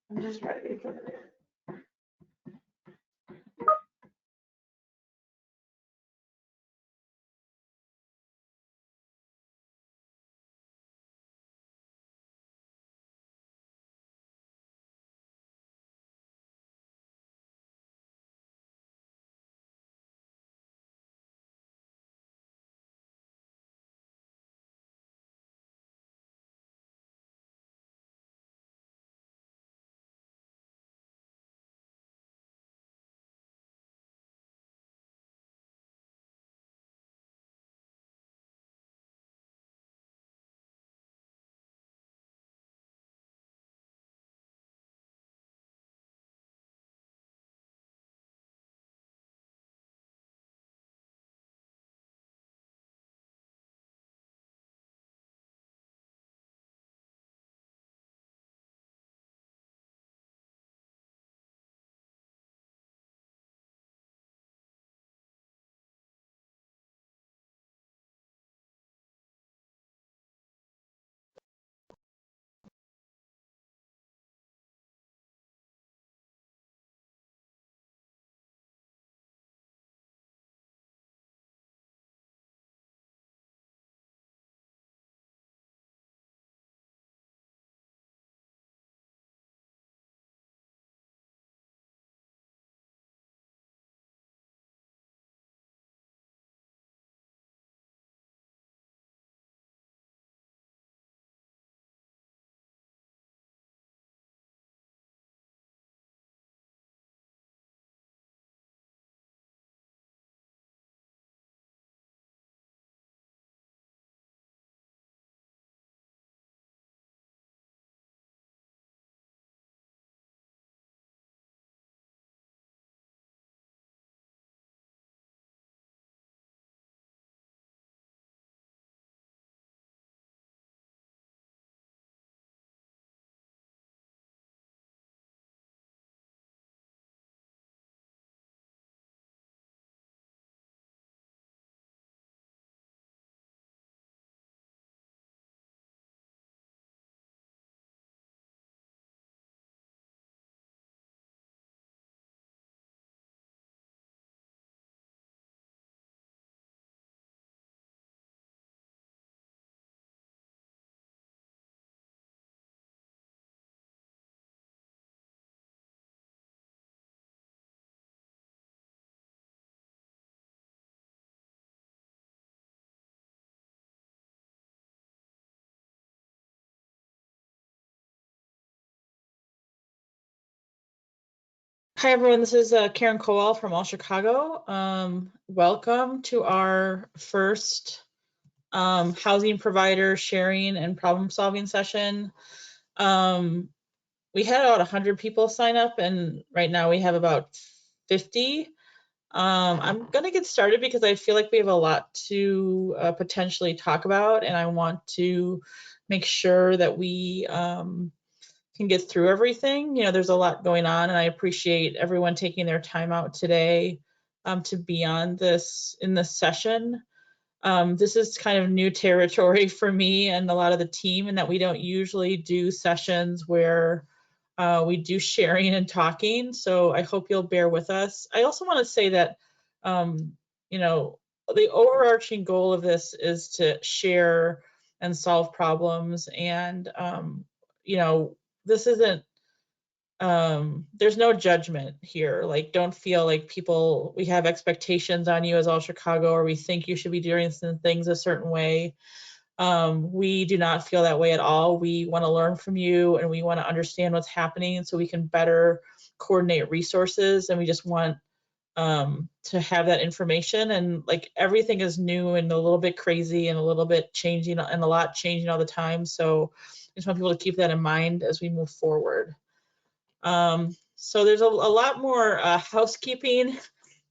I'm just ready for it. Hi, everyone. This is Karen Kowal from All Chicago. Welcome to our first housing provider sharing and problem solving session. We had about 100 people sign up, and right now we have about 50. I'm going to get started because I feel like we have a lot to potentially talk about, and I want to make sure that we can get through everything. You know, there's a lot going on, and I appreciate everyone taking their time out today to be on this in this session. This is kind of new territory for me and a lot of the team, and that we don't usually do sessions where we do sharing and talking. So I hope you'll bear with us. I also want to say that, you know, the overarching goal of this is to share and solve problems. And, you know, this isn't, there's no judgment here. Like, don't feel like we have expectations on you as All Chicago, or we think you should be doing some things a certain way. We do not feel that way at all. We want to learn from you, and we want to understand what's happening so we can better coordinate resources. And we just want to have that information. And like everything is new and a little bit crazy and a little bit changing and a lot changing all the time. So I just want people to keep that in mind as we move forward. So there's a lot more housekeeping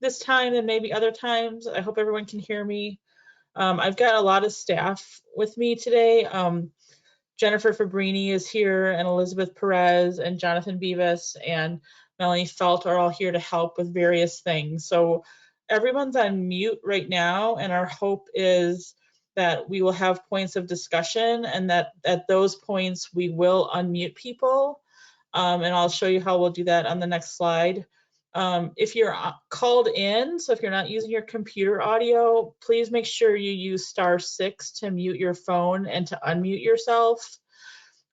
this time than maybe other times. I hope everyone can hear me. I've got a lot of staff with me today. Jennifer Fabrini is here, and Elizabeth Perez, and Jonathan Beavis, and Melanie Felt are all here to help with various things. So everyone's on mute right now, and our hope is that we will have points of discussion, and that at those points we will unmute people. And I'll show you how we'll do that on the next slide. If you're called in, so if you're not using your computer audio, please make sure you use *6 to mute your phone and to unmute yourself.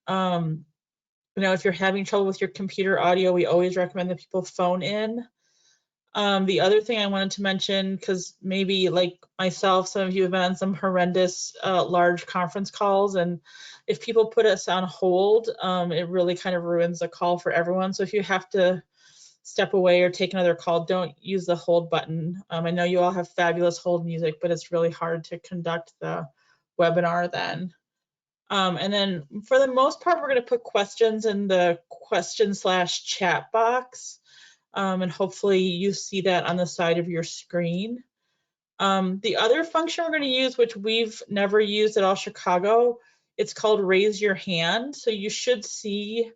If you're having trouble with your computer audio, we always recommend that people phone in. The other thing I wanted to mention, because maybe like myself, some of you have been on some horrendous large conference calls, and if people put us on hold, it really kind of ruins the call for everyone. So if you have to step away or take another call, don't use the hold button. I know you all have fabulous hold music, but it's really hard to conduct the webinar then. And then for the most part, we're going to put questions in the question/chat box. And hopefully you see that on the side of your screen. The other function we're going to use, which we've never used at All Chicago, it's called Raise Your Hand. So you should see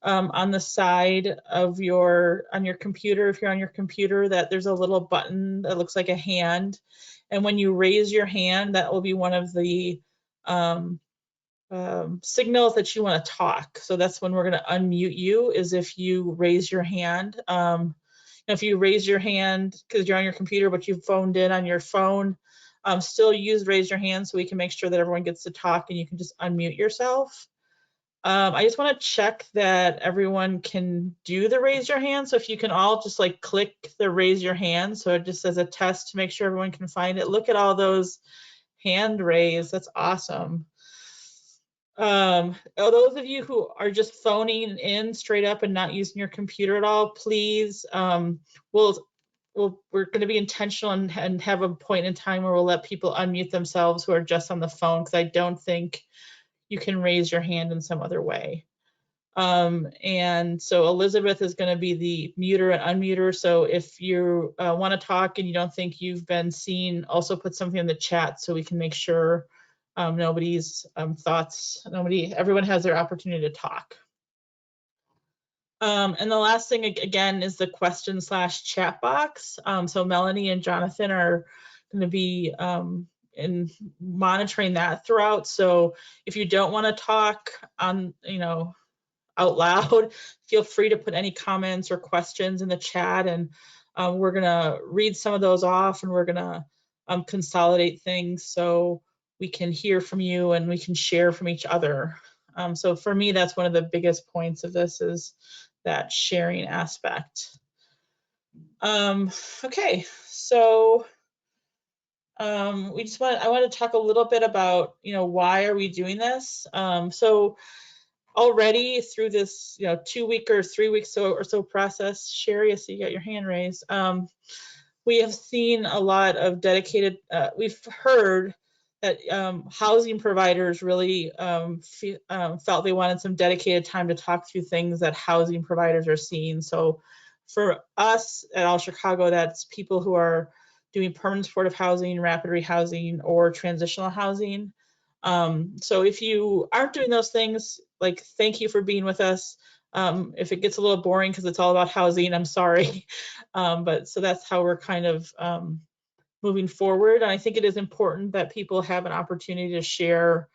on the side of on your computer, if you're on your computer, that there's a little button that looks like a hand. And when you raise your hand, that will be one of the signals that you want to talk. So that's when we're going to unmute you, is if you raise your hand. If you raise your hand because you're on your computer, but you phoned in on your phone, still use raise your hand so we can make sure that everyone gets to talk, and you can just unmute yourself. I just want to check that everyone can do the raise your hand. So if you can all just like click the raise your hand. So it just as a test to make sure everyone can find it. Look at all those hand raised. That's awesome. Those of you who are just phoning in straight up and not using your computer at all, please, we're going to be intentional and have a point in time where we'll let people unmute themselves who are just on the phone, because I don't think you can raise your hand in some other way. And so Elizabeth is going to be the muter and unmuter. So if you want to talk and you don't think you've been seen, also put something in the chat so we can make sure nobody's everyone has their opportunity to talk. And the last thing, again, is the question/chat box. So Melanie and Jonathan are going to be in monitoring that throughout. So if you don't want to talk on, out loud, feel free to put any comments or questions in the chat, and we're going to read some of those off, and we're going to consolidate things so we can hear from you and we can share from each other. So for me, that's one of the biggest points of this, is that sharing aspect. Okay, so I want to talk a little bit about, why are we doing this? So already through this, 2 week or 3 weeks or so process, Sherry, I see you got your hand raised. We have seen a lot of dedicated, we've heard that housing providers really felt they wanted some dedicated time to talk through things that housing providers are seeing. So for us at All Chicago, that's people who are doing permanent supportive housing, rapid rehousing, or transitional housing. So if you aren't doing those things, thank you for being with us. If it gets a little boring because it's all about housing, I'm sorry. But so that's how we're kind of moving forward. And I think it is important that people have an opportunity to share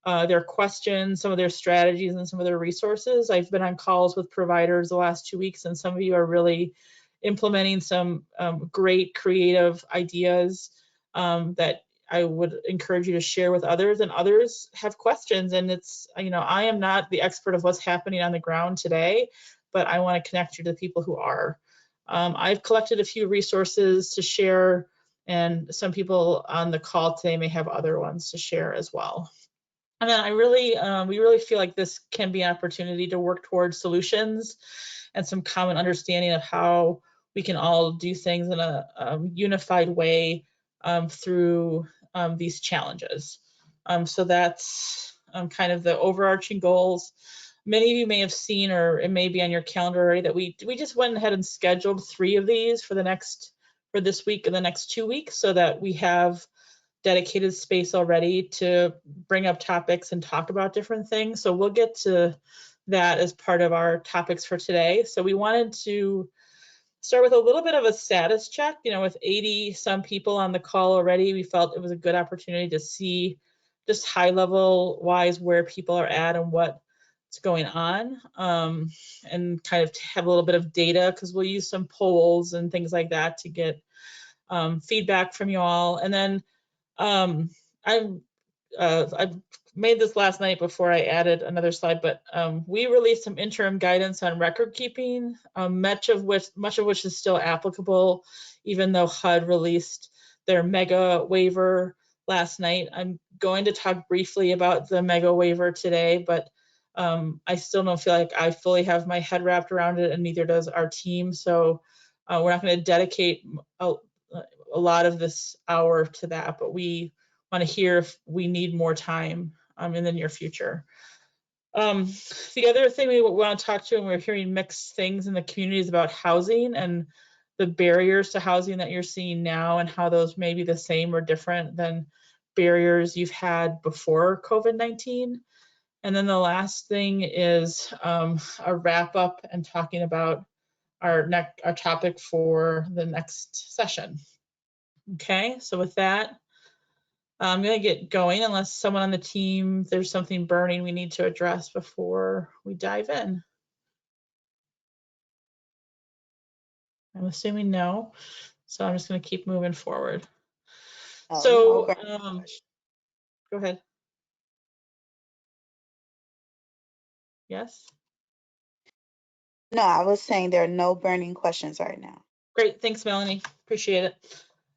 their questions, some of their strategies, and some of their resources. I've been on calls with providers the last 2 weeks, and some of you are really implementing some great creative ideas that I would encourage you to share with others, and others have questions. And it's, I am not the expert of what's happening on the ground today, but I want to connect you to the people who are. I've collected a few resources to share, and some people on the call today may have other ones to share as well. And then we really feel like this can be an opportunity to work towards solutions and some common understanding of how we can all do things in a unified way through these challenges. So that's kind of the overarching goals. Many of you may have seen, or it may be on your calendar already, that we just went ahead and scheduled 3 of these for this week and the next 2 weeks, so that we have dedicated space already to bring up topics and talk about different things. So we'll get to that as part of our topics for today. So we wanted to start with a little bit of a status check. With 80 some people on the call already, we felt it was a good opportunity to see just high level wise where people are at and what's going on, and kind of have a little bit of data, because we'll use some polls and things like that to get feedback from you all. And then I made this last night before I added another slide, but we released some interim guidance on record keeping, much of which is still applicable, even though HUD released their mega waiver last night. I'm going to talk briefly about the mega waiver today, but I still don't feel like I fully have my head wrapped around it, and neither does our team. So we're not going to dedicate a lot of this hour to that, but we want to hear if we need more time in the near future. The other thing we want to talk to, and we're hearing mixed things in the community, is about housing and the barriers to housing that you're seeing now, and how those may be the same or different than barriers you've had before COVID-19. And then the last thing is a wrap up and talking about our topic for the next session. Okay, so with that, I'm going to get going, unless someone on the team, there's something burning we need to address before we dive in. I'm assuming no, so I'm just going to keep moving forward. So, go ahead. Yes? No, I was saying there are no burning questions right now. Great, thanks, Melanie. Appreciate it.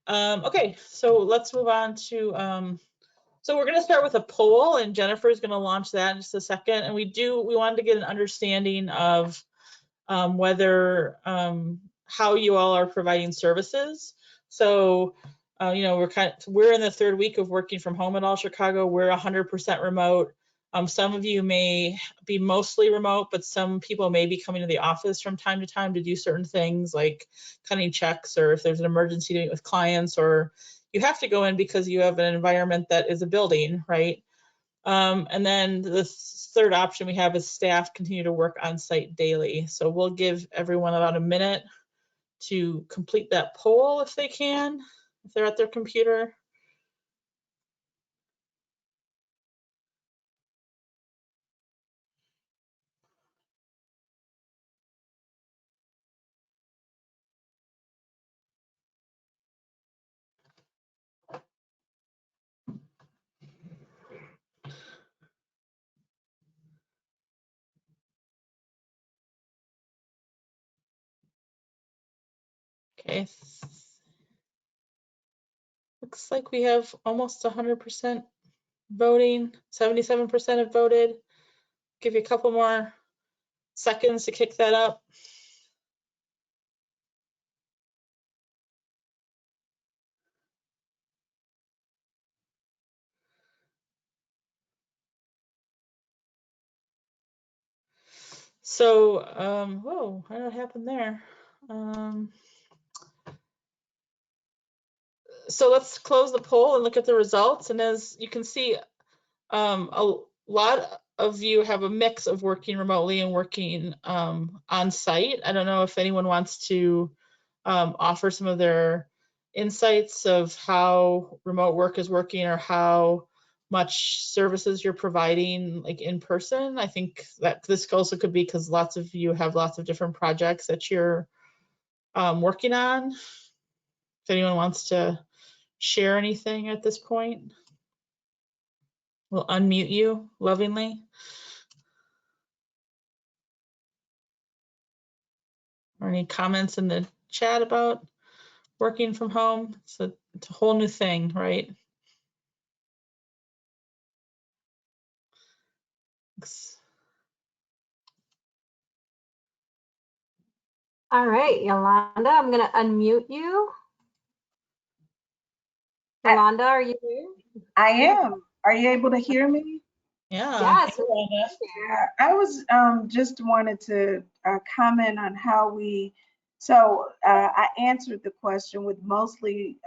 Okay, so let's move on to so we're going to start with a poll, and Jennifer is going to launch that in just a second. And we wanted to get an understanding of whether how you all are providing services. So we're in the 3rd week of working from home at All Chicago. We're 100% remote. Some of you may be mostly remote, but some people may be coming to the office from time to time to do certain things like cutting checks, or if there's an emergency to meet with clients, or you have to go in because you have an environment that is a building, right? And then the 3rd option we have is staff continue to work on site daily. So we'll give everyone about a minute to complete that poll if they can, if they're at their computer. Okay. Looks like we have almost 100% voting. 77% have voted. Give you a couple more seconds to kick that up. So, whoa, I don't know what happened there. So let's close the poll and look at the results. And as you can see, a lot of you have a mix of working remotely and working on site. I don't know if anyone wants to offer some of their insights of how remote work is working, or how much services you're providing like in person. I think that this also could be because lots of you have lots of different projects that you're working on. If anyone wants to share anything at this point, we'll unmute you lovingly. Or any comments in the chat about working from home? It's a whole new thing, right? All right, Yolanda, I'm going to unmute you. Yolanda, are you there? I am. Are you able to hear me? Yeah. Yes. Hey, Rhonda. Yeah, I was just wanted to comment on how I answered the question with mostly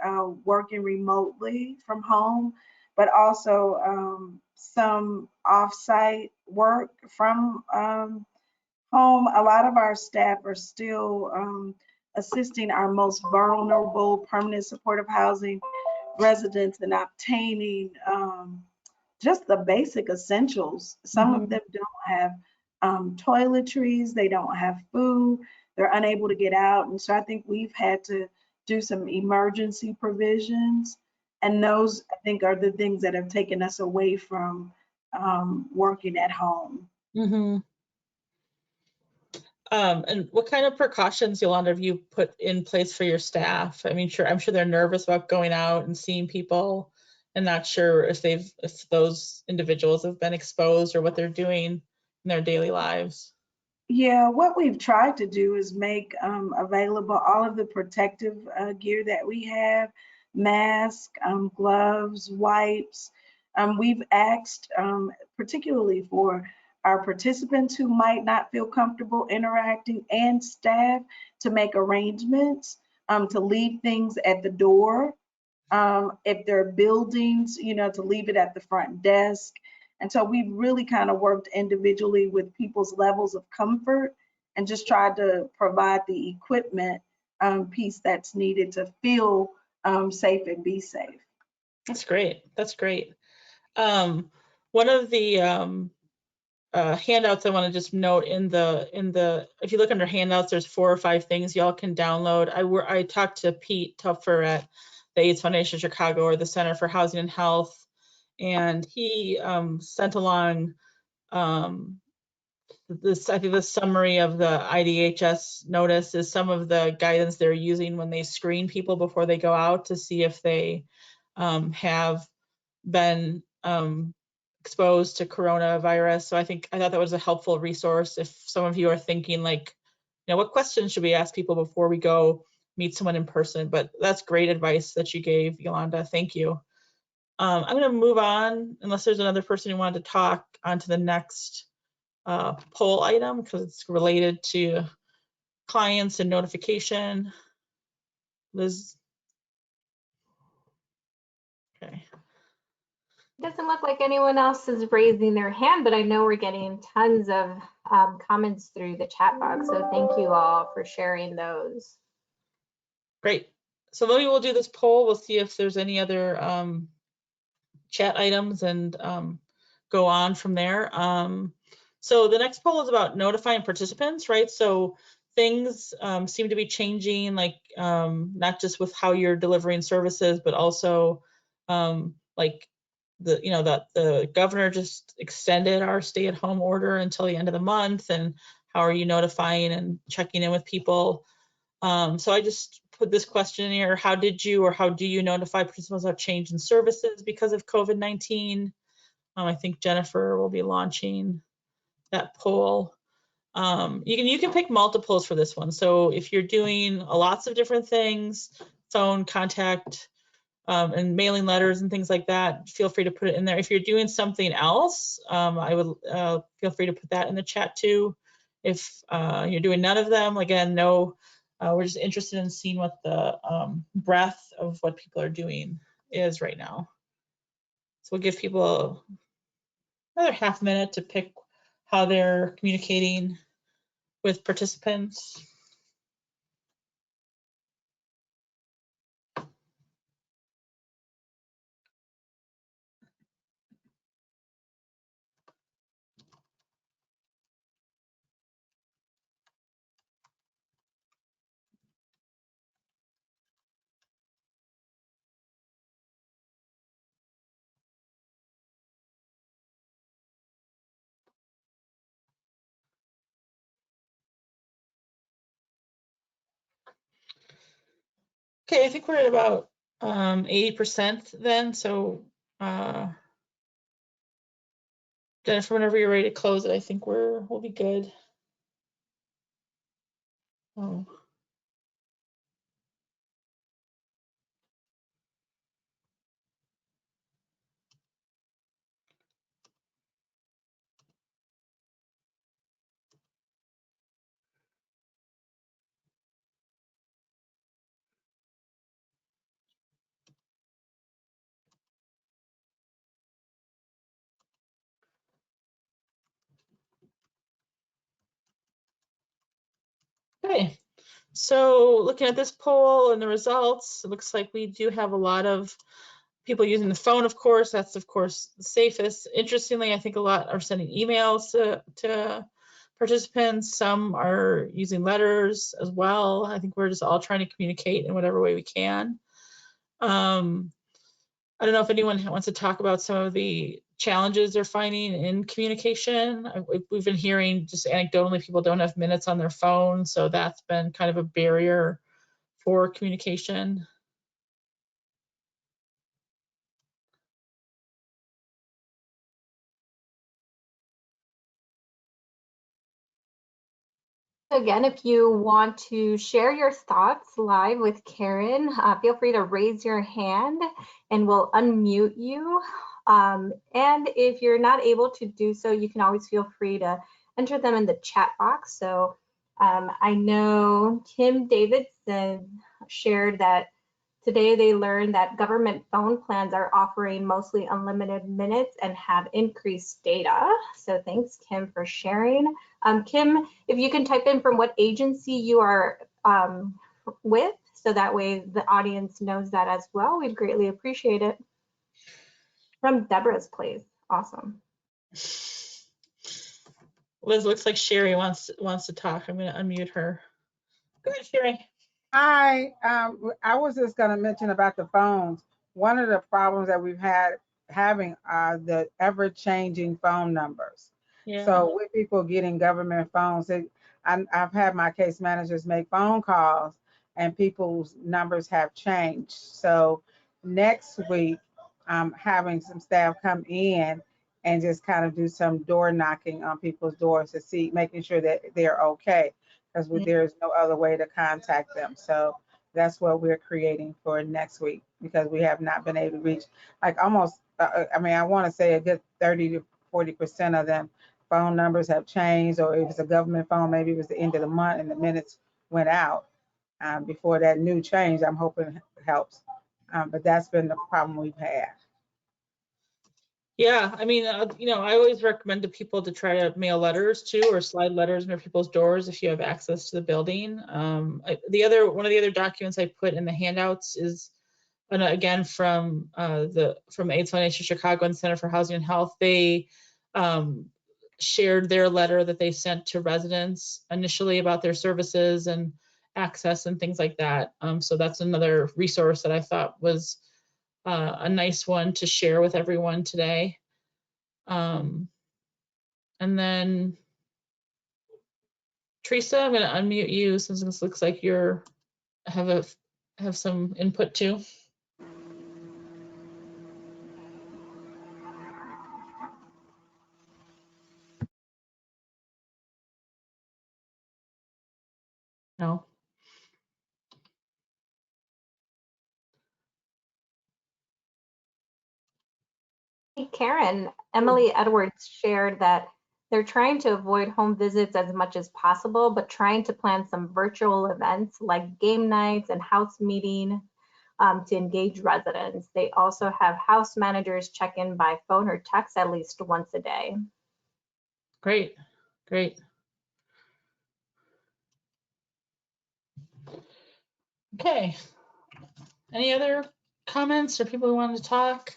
working remotely from home, but also some off-site work from home. A lot of our staff are still assisting our most vulnerable permanent supportive housing residents in obtaining just the basic essentials. Some of them don't have toiletries, they don't have food, they're unable to get out. And so I think we've had to do some emergency provisions. And those, I think, are the things that have taken us away from working at home. Mm-hmm. And what kind of precautions, Yolanda, have you put in place for your staff? I mean, I'm sure they're nervous about going out and seeing people and not sure if those individuals have been exposed or what they're doing in their daily lives. Yeah, what we've tried to do is make available all of the protective gear that we have, masks, gloves, wipes. We've asked, particularly for our participants who might not feel comfortable interacting and staff, to make arrangements to leave things at the door. If there are buildings, to leave it at the front desk. And so we've really kind of worked individually with people's levels of comfort and just tried to provide the equipment piece that's needed to feel safe and be safe. That's great. That's great. One of the handouts I want to just note if you look under handouts, there's 4 or 5 things y'all can download. I talked to Pete Tupfer at the AIDS Foundation of Chicago, or the Center for Housing and Health, and he sent along I think the summary of the IDHS notice is some of the guidance they're using when they screen people before they go out to see if they have been exposed to coronavirus. So I thought that was a helpful resource if some of you are thinking like, what questions should we ask people before we go meet someone in person? But that's great advice that you gave, Yolanda. Thank you. I'm going to move on, unless there's another person who wanted to talk, onto the next poll item because it's related to clients and notification. Liz? Okay. Doesn't look like anyone else is raising their hand, but I know we're getting tons of comments through the chat box. So thank you all for sharing those. Great. So maybe we'll do this poll. We'll see if there's any other chat items and go on from there. So the next poll is about notifying participants, right? So things seem to be changing, like not just with how you're delivering services, but also like the governor just extended our stay-at-home order until the end of the month, and how are you notifying and checking in with people? So I just put this question here: how do you notify participants of change in services because of COVID-19? I think Jennifer will be launching that poll. You can pick multiples for this one. So if you're doing lots of different things, phone, contact, and mailing letters and things like that, feel free to put it in there. If you're doing something else, I would feel free to put that in the chat too. If you're doing none of them, again, no, we're just interested in seeing what the breadth of what people are doing is right now. So we'll give people another half minute to pick how they're communicating with participants. Okay, I think we're at about 80% then. So Jennifer, whenever you're ready to close it, I think we'll be good. Oh. Okay, so looking at this poll and the results, it looks like we do have a lot of people using the phone, of course. That's, of course, the safest. Interestingly, I think a lot are sending emails to participants. Some are using letters as well. I think we're just all trying to communicate in whatever way we can. I don't know if anyone wants to talk about some of the challenges they're finding in communication. We've been hearing just anecdotally people don't have minutes on their phone, so that's been kind of a barrier for communication. Again, if you want to share your thoughts live with Karen, feel free to raise your hand and we'll unmute you. And if you're not able to do so, you can always feel free to enter them in the chat box. So I know Kim Davidson shared that today they learned that government phone plans are offering mostly unlimited minutes and have increased data. So thanks, Kim, for sharing. Kim, if you can type in from what agency you are with, so that way the audience knows that as well, we'd greatly appreciate it. From Deborah's place, awesome. Liz, looks like Sherry wants to talk. I'm going to unmute her. Go ahead, Sherry. Hi, I was just going to mention about the phones. One of the problems that we've had having are the ever-changing phone numbers. Yeah. So with people getting government phones, I've had my case managers make phone calls and people's numbers have changed. So next week, I'm having some staff come in and just kind of do some door knocking on people's doors to see, making sure that they're okay, because there's no other way to contact them. So that's what we're creating for next week, because we have not been able to reach like almost, I mean, I want to say a good 30 to 40% of them phone numbers have changed, or if it's a government phone, maybe it was the end of the month and the minutes went out before that new change. I'm hoping it helps. But that's been the problem we've had. Yeah, I mean, you know, I always recommend to people to try to mail letters too, or slide letters near people's doors if you have access to the building. One of the other documents I put in the handouts is, again, from AIDS Foundation Chicago and Center for Housing and Health. They shared their letter that they sent to residents initially about their services and access and things like that. So that's another resource that I thought was a nice one to share with everyone today. And then Teresa, I'm going to unmute you since this looks like you're have some input too. No. Hey, Karen, Emily Edwards shared that they're trying to avoid home visits as much as possible, but trying to plan some virtual events like game nights and house meeting to engage residents. They also have house managers check in by phone or text at least once a day. Great, great. Okay. Any other comments or people who wanted to talk?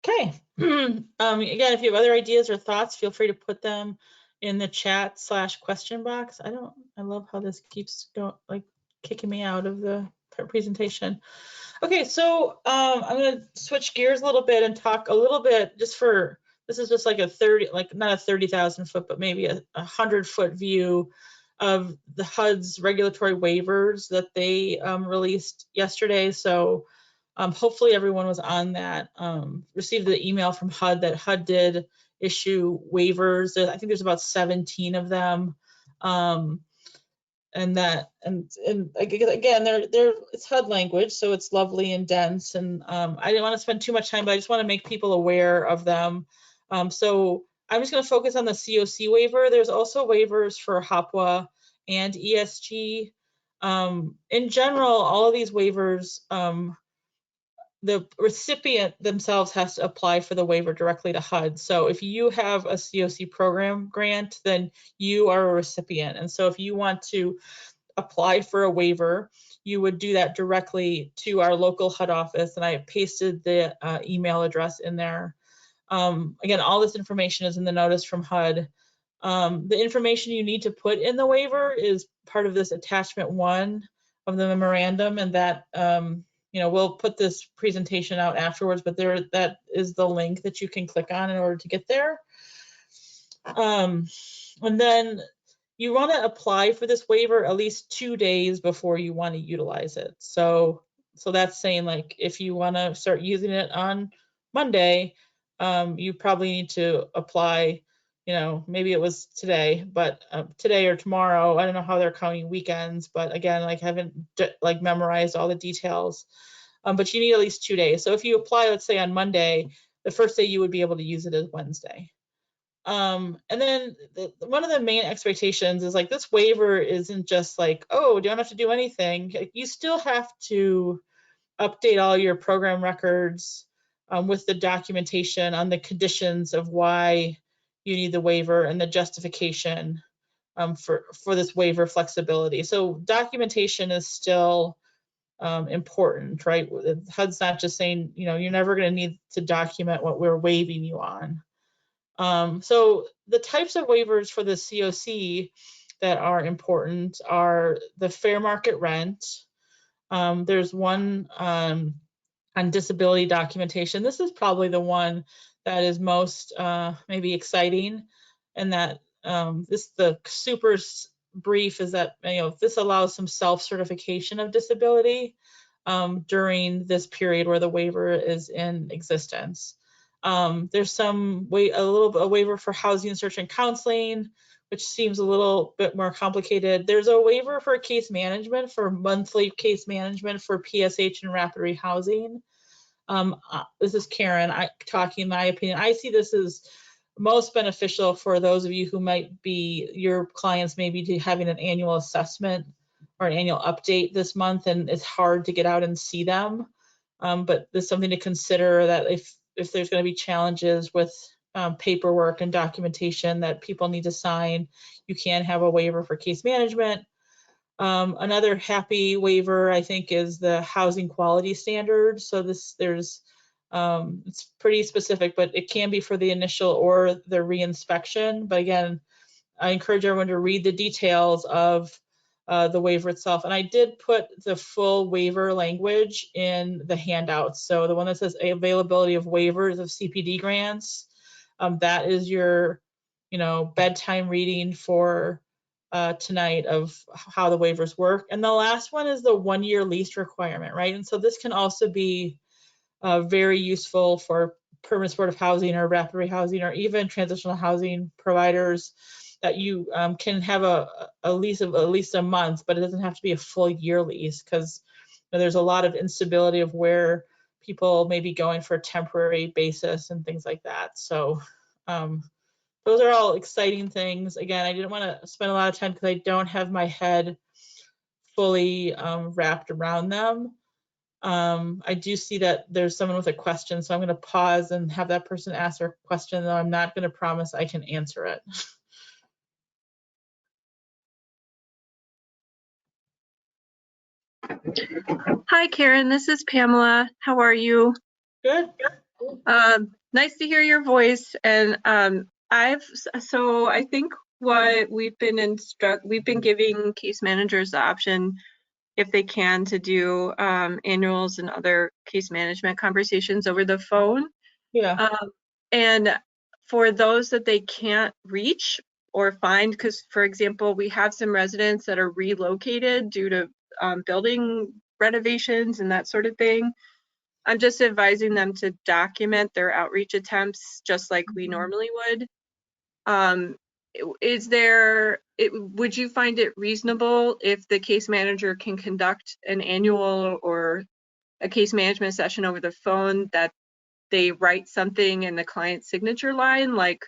Okay. Again, if you have other ideas or thoughts, feel free to put them in the chat/question box. I love how this keeps going, like kicking me out of the presentation. Okay, so I'm going to switch gears a little bit and talk a little bit this is just like not a 30,000 foot, but maybe a 100-foot view of the HUD's regulatory waivers that they released yesterday. So Hopefully everyone was on that, received the email from HUD that HUD did issue waivers. I think there's about 17 of them. And again, it's HUD language, so it's lovely and dense. And I didn't want to spend too much time, but I just want to make people aware of them. So I'm just going to focus on the COC waiver. There's also waivers for HOPWA and ESG. In general, all of these waivers, the recipient themselves has to apply for the waiver directly to HUD. So if you have a COC program grant, then you are a recipient. And so if you want to apply for a waiver, you would do that directly to our local HUD office. And I pasted the email address in there. Again, all this information is in the notice from HUD. The information you need to put in the waiver is part of this attachment 1 of the memorandum, and that we'll put this presentation out afterwards, but that is the link that you can click on in order to get there. And then you want to apply for this waiver at least 2 days before you want to utilize it. So that's saying, like, if you want to start using it on Monday, you probably need to apply, maybe it was today, but today or tomorrow. I don't know how they're counting weekends, but again, like, I haven't memorized all the details. But you need at least 2 days. So if you apply, let's say on Monday, the first day you would be able to use it is Wednesday. And then one of the main expectations is, like, this waiver isn't just like, oh, you don't have to do anything. You still have to update all your program records with the documentation on the conditions of why you need the waiver and the justification for this waiver flexibility. So documentation is still important, right? HUD's not just saying, you're never going to need to document what we're waiving you on. So the types of waivers for the COC that are important are the fair market rent. There's one on disability documentation. This is probably the one that is most maybe exciting, and that the super brief is that this allows some self-certification of disability during this period where the waiver is in existence. There's a waiver for housing search and counseling, which seems a little bit more complicated. There's a waiver for case management, for monthly case management for PSH and rapid rehousing. This is Karen talking my opinion. I see this as most beneficial for those of you who might be, your clients may be having an annual assessment or an annual update this month, and it's hard to get out and see them. But there's something to consider, that if there's going to be challenges with paperwork and documentation that people need to sign, you can have a waiver for case management. Another happy waiver, I think, is the housing quality standard. So it's pretty specific, but it can be for the initial or the reinspection. But again, I encourage everyone to read the details of the waiver itself. And I did put the full waiver language in the handouts. So the one that says availability of waivers of CPD grants, that is your, bedtime reading for tonight of how the waivers work. And the last one is the 1-year lease requirement, right? And so this can also be very useful for permanent supportive housing or rapid rehousing or even transitional housing providers, that you can have a lease of at least a month, but it doesn't have to be a full year lease, because there's a lot of instability of where people may be going for a temporary basis and things like that. So those are all exciting things. Again, I didn't want to spend a lot of time because I don't have my head fully wrapped around them. I do see that there's someone with a question, so I'm going to pause and have that person ask their question, though I'm not going to promise I can answer it. Hi, Karen. This is Pamela. How are you? Good. Nice to hear your voice. And I think what we've been giving case managers the option, if they can, to do annuals and other case management conversations over the phone. Yeah. And for those that they can't reach or find, because, for example, we have some residents that are relocated due to building renovations and that sort of thing. I'm just advising them to document their outreach attempts just like we normally would. Would you find it reasonable if the case manager can conduct an annual or a case management session over the phone that they write something in the client's signature line, like,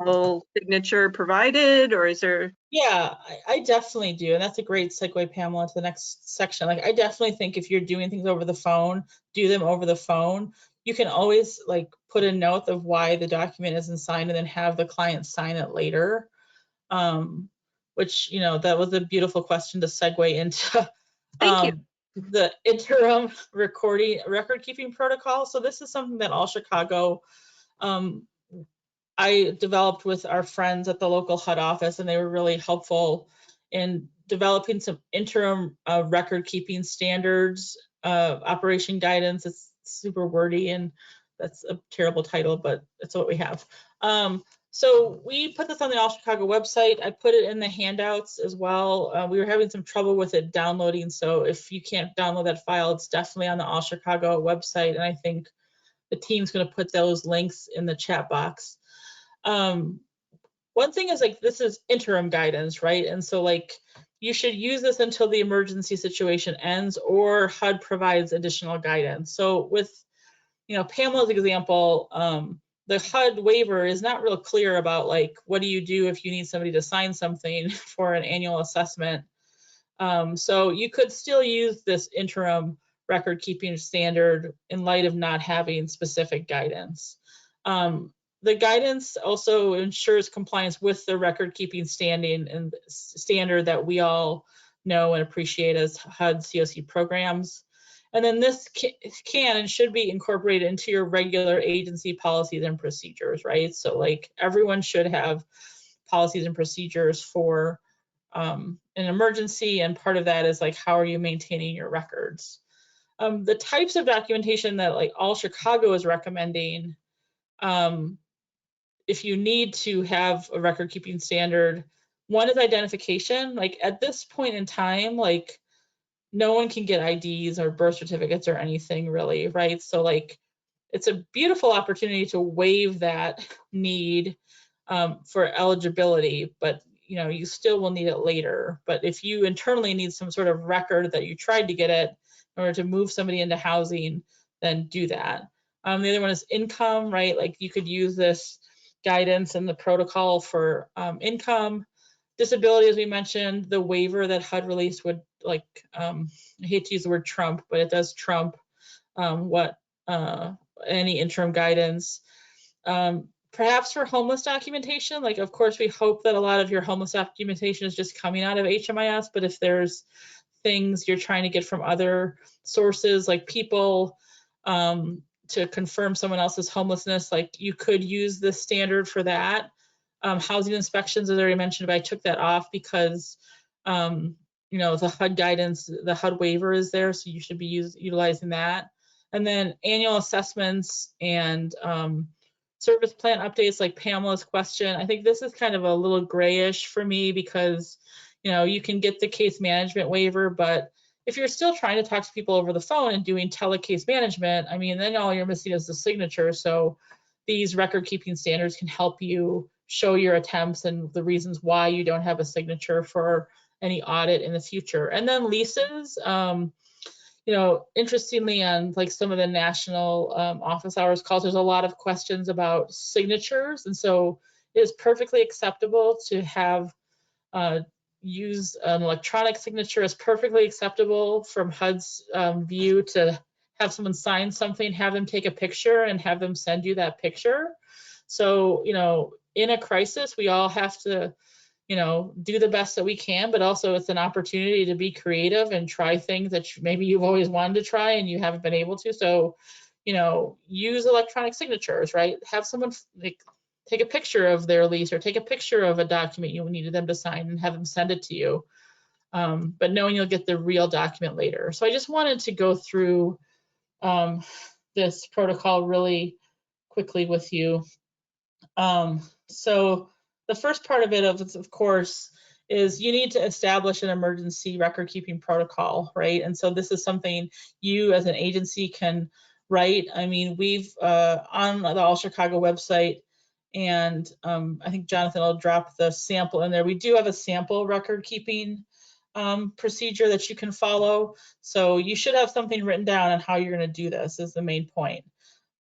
full signature provided, or is there? Yeah, I definitely do. And that's a great segue, Pamela, to the next section. Like, I definitely think if you're doing things over the phone, do them over the phone. You can always like put a note of why the document isn't signed and then have the client sign it later. Which, that was a beautiful question to segue into Thank you. the interim record keeping protocol. So this is something that All Chicago I developed with our friends at the local HUD office, and they were really helpful in developing some interim record keeping standards, operation guidance. It's super wordy and that's a terrible title, but it's what we have. So we put this on the All Chicago website. I put it in the handouts as well. We were having some trouble with it downloading. So if you can't download that file, it's definitely on the All Chicago website. And I think the team's going to put those links in the chat box. One thing is like, this is interim guidance, right? And so like, you should use this until the emergency situation ends or HUD provides additional guidance. So with, Pamela's example, the HUD waiver is not real clear about like, what do you do if you need somebody to sign something for an annual assessment? So you could still use this interim record keeping standard in light of not having specific guidance. The guidance also ensures compliance with the record keeping standard that we all know and appreciate as HUD COC programs. And then this can and should be incorporated into your regular agency policies and procedures, right? So like everyone should have policies and procedures for an emergency, and part of that is like, how are you maintaining your records? The types of documentation that like All Chicago is recommending, if you need to have a record keeping standard, one is identification. Like at this point in time, like no one can get IDs or birth certificates or anything really, right? So like it's a beautiful opportunity to waive that need for eligibility, but you still will need it later. But if you internally need some sort of record that you tried to get it in order to move somebody into housing, then do that. The other one is income, right? Like you could use this guidance and the protocol for income. Disability, as we mentioned, the waiver that HUD released would like, I hate to use the word trump, but it does trump any interim guidance. Perhaps for homeless documentation, like of course we hope that a lot of your homeless documentation is just coming out of HMIS, but if there's things you're trying to get from other sources like people to confirm someone else's homelessness, like you could use this standard for that. Housing inspections, as I already mentioned, but I took that off because the HUD guidance, the HUD waiver is there, so you should be utilizing that. And then annual assessments and service plan updates, like Pamela's question. I think this is kind of a little grayish for me because, you can get the case management waiver, but if you're still trying to talk to people over the phone and doing telecase management, I mean, then all you're missing is the signature. So these record keeping standards can help you show your attempts and the reasons why you don't have a signature for any audit in the future. And then leases, interestingly, on like some of the national office hours calls, there's a lot of questions about signatures. And so it is perfectly acceptable to have use an electronic signature. Is perfectly acceptable from HUD's view to have someone sign something, have them take a picture and have them send you that picture. So, in a crisis, we all have to do the best that we can, but also it's an opportunity to be creative and try things that maybe you've always wanted to try and you haven't been able to. So, use electronic signatures, right? Have someone take a picture of their lease or take a picture of a document you needed them to sign and have them send it to you. But knowing you'll get the real document later. So I just wanted to go through this protocol really quickly with you. So the first part of it, of course, is you need to establish an emergency record keeping protocol, right? And so this is something you as an agency can write. I mean, we've on the All Chicago website, and I think Jonathan will drop the sample in there. We do have a sample record keeping procedure that you can follow. So you should have something written down on how you're going to do this is the main point.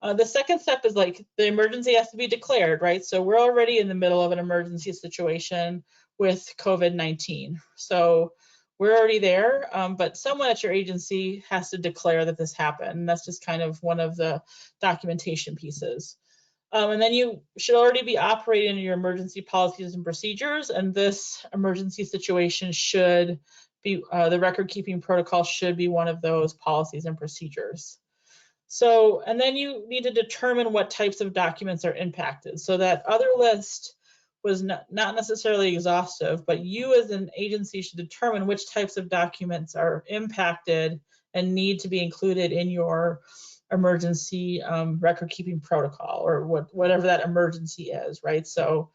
The second step is like the emergency has to be declared, right? So we're already in the middle of an emergency situation with COVID-19. So we're already there, but someone at your agency has to declare that this happened. And that's just kind of one of the documentation pieces. And then you should already be operating your emergency policies and procedures. And this emergency situation should be, the record keeping protocol should be one of those policies and procedures. So, and then you need to determine what types of documents are impacted. So that other list was not necessarily exhaustive, but you as an agency should determine which types of documents are impacted and need to be included in your emergency record keeping protocol, or whatever that emergency is, right? So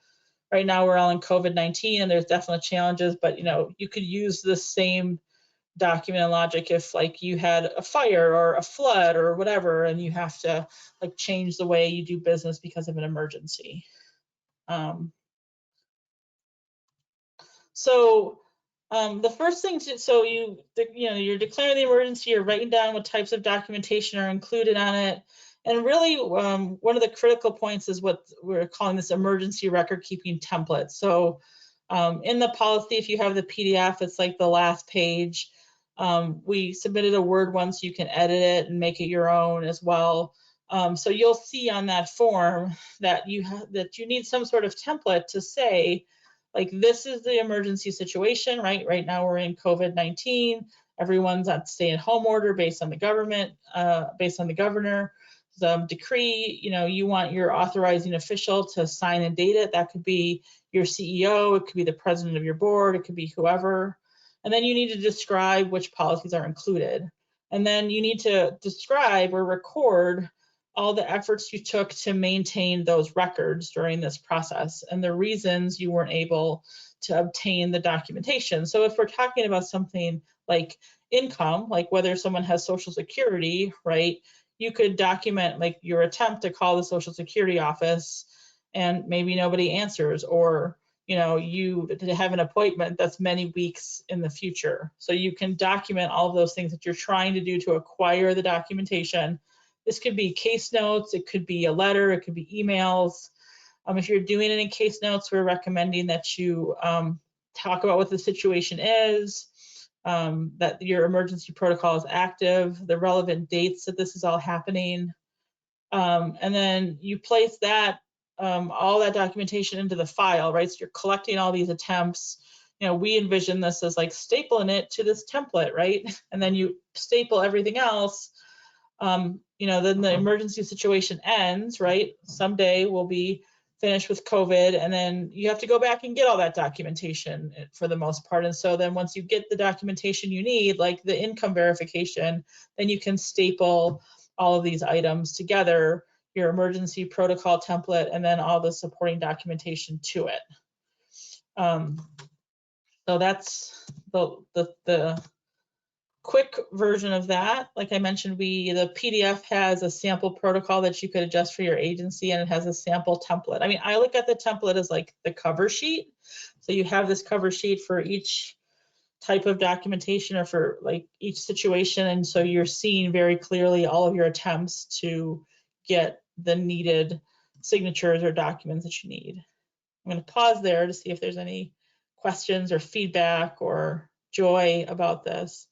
right now we're all in COVID-19 and there's definitely challenges, but you know, you could use the same document and logic if like you had a fire or a flood or whatever, and you have to like change the way you do business because of an emergency. So the first thing to, so you're declaring the emergency, you're writing down what types of documentation are included on it. And really one of the critical points is what we're calling this emergency record keeping template. So in the policy, if you have the PDF, it's like the last page. We submitted a Word one, so you can edit it and make it your own as well. So you'll see on that form that you need some sort of template to say, like, this is the emergency situation, right? Right now we're in COVID-19. Everyone's on stay-at-home order based on the government, based on the governor's decree. You know, you want your authorizing official to sign and date it. That could be your CEO, it could be the president of your board, it could be whoever. And then you need to describe which policies are included. And then you need to describe or record all the efforts you took to maintain those records during this process and the reasons you weren't able to obtain the documentation. So if we're talking about something like income, like whether someone has Social Security, right, you could document like your attempt to call the Social Security office and maybe nobody answers, or you know, you have an appointment that's many weeks in the future. So you can document all of those things that you're trying to do to acquire the documentation. This could be case notes, it could be a letter, it could be emails. If you're doing it in case notes, we're recommending that you talk about what the situation is, that your emergency protocol is active, the relevant dates that this is all happening. And then you place that, all that documentation into the file, right? So you're collecting all these attempts. You know, we envision this as like stapling it to this template, right? And then you staple everything else. You know, then the emergency situation ends, right? Someday we'll be finished with COVID, and then you have to go back and get all that documentation for the most part. And so then once you get the documentation you need, like the income verification, then you can staple all of these items together, your emergency protocol template, and then all the supporting documentation to it. So that's the quick version of that. Like I mentioned, the PDF has a sample protocol that you could adjust for your agency, and it has a sample template. I mean, I look at the template as like the cover sheet. So you have this cover sheet for each type of documentation or for like each situation. And so you're seeing very clearly all of your attempts to get the needed signatures or documents that you need. I'm going to pause there to see if there's any questions or feedback or joy about this.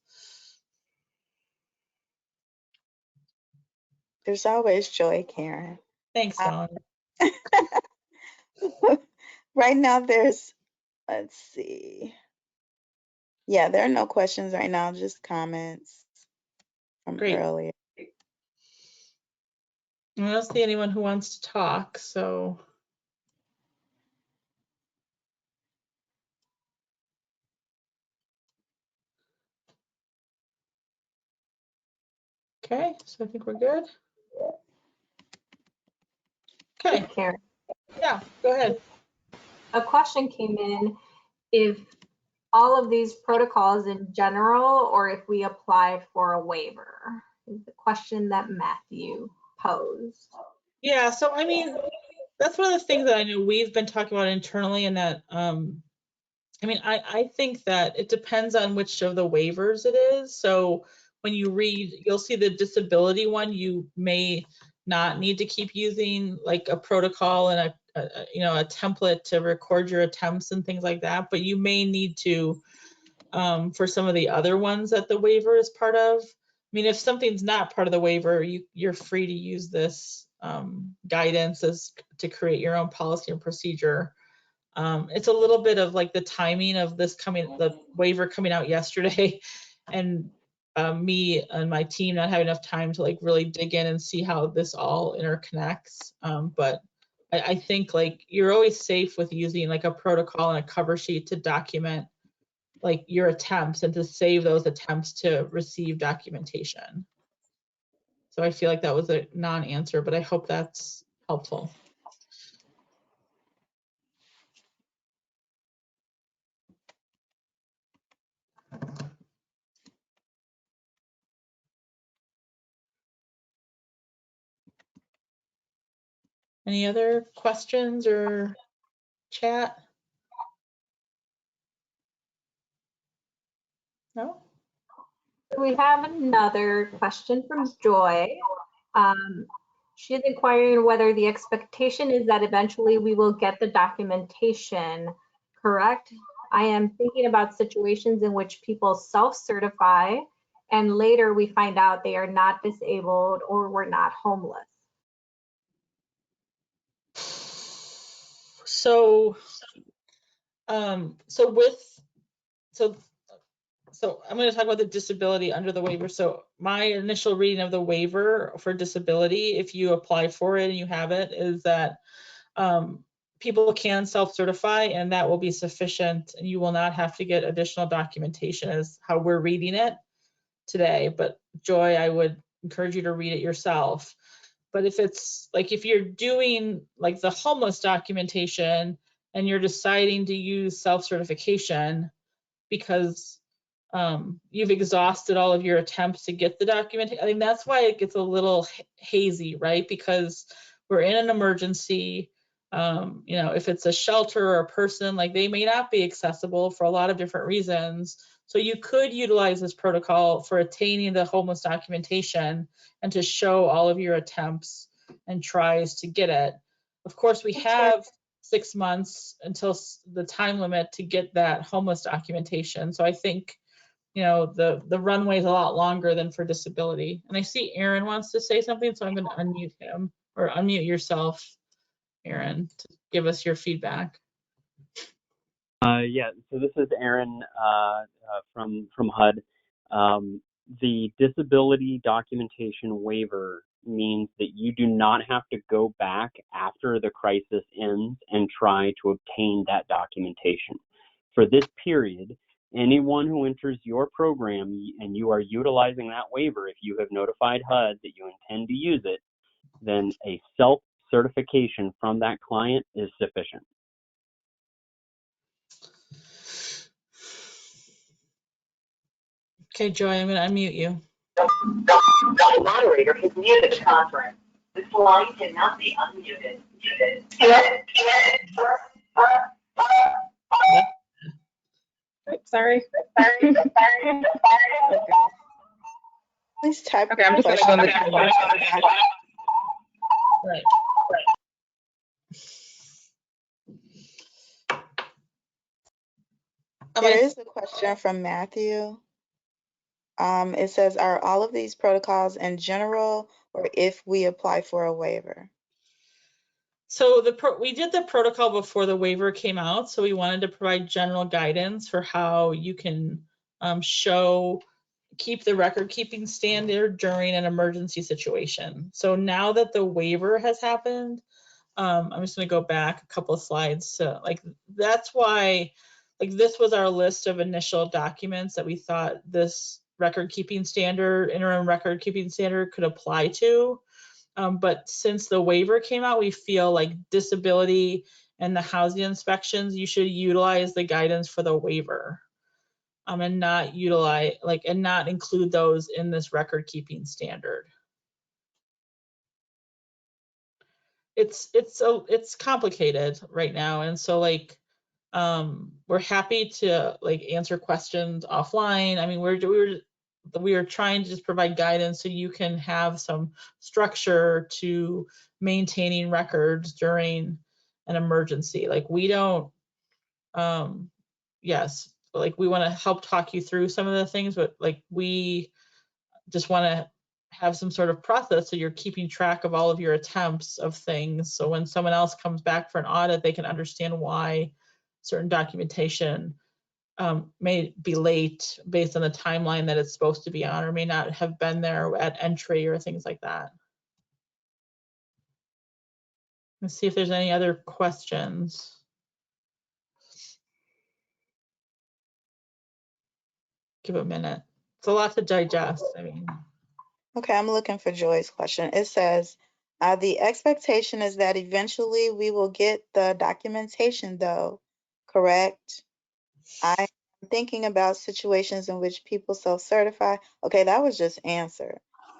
There's always joy, Karen. Thanks, Dawn. Right now there's, let's see. Yeah, there are no questions right now, just comments from Great. earlier. I don't see anyone who wants to talk, so. Okay, so I think we're good. Okay, Karen, yeah, go ahead. a question came in. If all of these protocols in general, or if we apply for a waiver, is the question that Matthew posed. Yeah, so I mean, that's one of the things that I know we've been talking about internally, and that I mean, I think that it depends on which of the waivers it is. So when you read, you'll see the disability one, you may not need to keep using like a protocol and a template to record your attempts and things like that, but you may need to for some of the other ones that the waiver is part of. I mean, if something's not part of the waiver, you're free to use this guidance as to create your own policy and procedure. It's a little bit of like the timing of this the waiver coming out yesterday, and me and my team not having enough time to like really dig in and see how this all interconnects. But I think like you're always safe with using like a protocol and a cover sheet to document like your attempts and to save those attempts to receive documentation. So I feel like that was a non-answer, but I hope that's helpful. Any other questions or chat? No? We have another question from Joy. She's inquiring whether the expectation is that eventually we will get the documentation, correct? I am thinking about situations in which people self-certify and later we find out they are not disabled or were not homeless. So I'm going to talk about the disability under the waiver. So my initial reading of the waiver for disability, if you apply for it and you have it, is that people can self-certify and that will be sufficient, and you will not have to get additional documentation, is how we're reading it today. But Joy, I would encourage you to read it yourself. But if it's like, if you're doing like the homeless documentation and you're deciding to use self-certification because you've exhausted all of your attempts to get the document, I mean, that's why it gets a little hazy, right? Because we're in an emergency. If it's a shelter or a person, like they may not be accessible for a lot of different reasons. So you could utilize this protocol for attaining the homeless documentation and to show all of your attempts and tries to get it. Of course, we have 6 months until the time limit to get that homeless documentation. So I think, the runway is a lot longer than for disability. And I see Aaron wants to say something, so I'm going to unmute him, or unmute yourself, Aaron, to give us your feedback. Yeah, so this is Aaron from HUD. The disability documentation waiver means that you do not have to go back after the crisis ends and try to obtain that documentation. For this period, anyone who enters your program and you are utilizing that waiver, if you have notified HUD that you intend to use it, then a self-certification from that client is sufficient. Okay, Joy, I'm going to unmute you. The moderator has muted the conference. This line cannot be unmuted. Sorry. Please type. Okay, I'm just gonna go in the chat box. Right. There is a question from Matthew. It says, are all of these protocols in general, or if we apply for a waiver? So we did the protocol before the waiver came out. So we wanted to provide general guidance for how you can keep the record keeping standard during an emergency situation. So now that the waiver has happened, I'm just going to go back a couple of slides to that's why this was our list of initial documents that we thought this interim record keeping standard could apply to. But since the waiver came out, we feel like disability and the housing inspections, you should utilize the guidance for the waiver. and not utilize, like, and not include those in this record keeping standard. It's complicated right now, and so like we're happy to like answer questions offline. I mean, we are trying to just provide guidance so you can have some structure to maintaining records during an emergency. Like we don't, yes, like we want to help talk you through some of the things, but like we just want to have some sort of process so you're keeping track of all of your attempts of things. So when someone else comes back for an audit, they can understand why certain documentation may be late based on the timeline that it's supposed to be on, or may not have been there at entry or things like that. Let's see if there's any other questions. Give it a minute. It's a lot to digest. I mean, Okay, I'm looking for Joy's question. It says, the expectation is that eventually we will get the documentation though, correct? I'm thinking about situations in which people self-certify. Okay, that was just answered.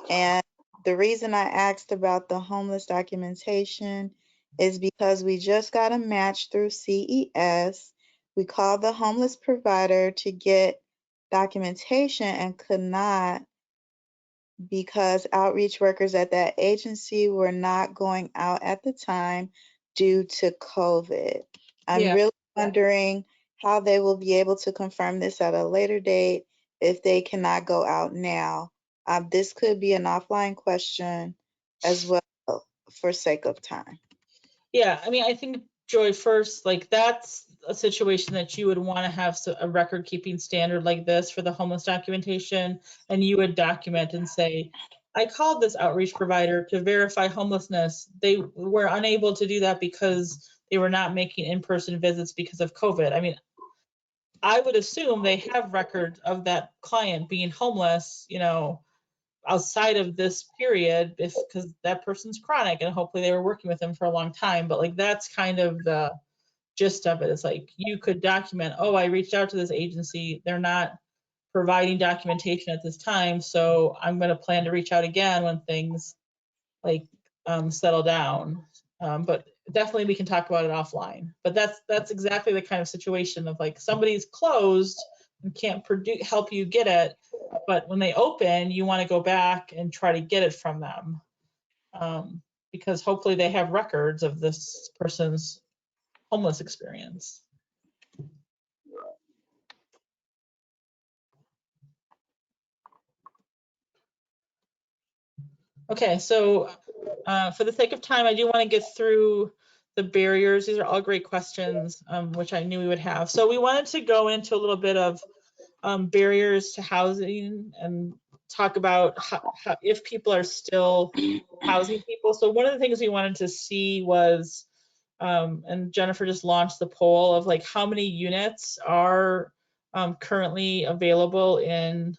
And the reason I asked about the homeless documentation is because we just got a match through CES. We called the homeless provider to get documentation and could not, because outreach workers at that agency were not going out at the time due to COVID. I'm yeah. really wondering how they will be able to confirm this at a later date if they cannot go out now. This could be an offline question as well for sake of time. Yeah, I mean, I think, Joy, first, like that's a situation that you would want to have a record keeping standard like this for the homeless documentation, and you would document and say, I called this outreach provider to verify homelessness. They were unable to do that because they were not making in-person visits because of COVID. I mean, I would assume they have records of that client being homeless, you know, outside of this period, if because that person's chronic and hopefully they were working with them for a long time. But like that's kind of the gist of it. It's like you could document, oh, I reached out to this agency, they're not providing documentation at this time, so I'm going to plan to reach out again when things like settle down. But definitely we can talk about it offline. But that's exactly the kind of situation of like somebody's closed and can't help you get it, but when they open, you want to go back and try to get it from them, because hopefully they have records of this person's homeless experience. Okay, so for the sake of time, I do want to get through the barriers. These are all great questions, which I knew we would have. So we wanted to go into a little bit of barriers to housing and talk about how if people are still housing people. So one of the things we wanted to see was, and Jennifer just launched the poll of like how many units are currently available in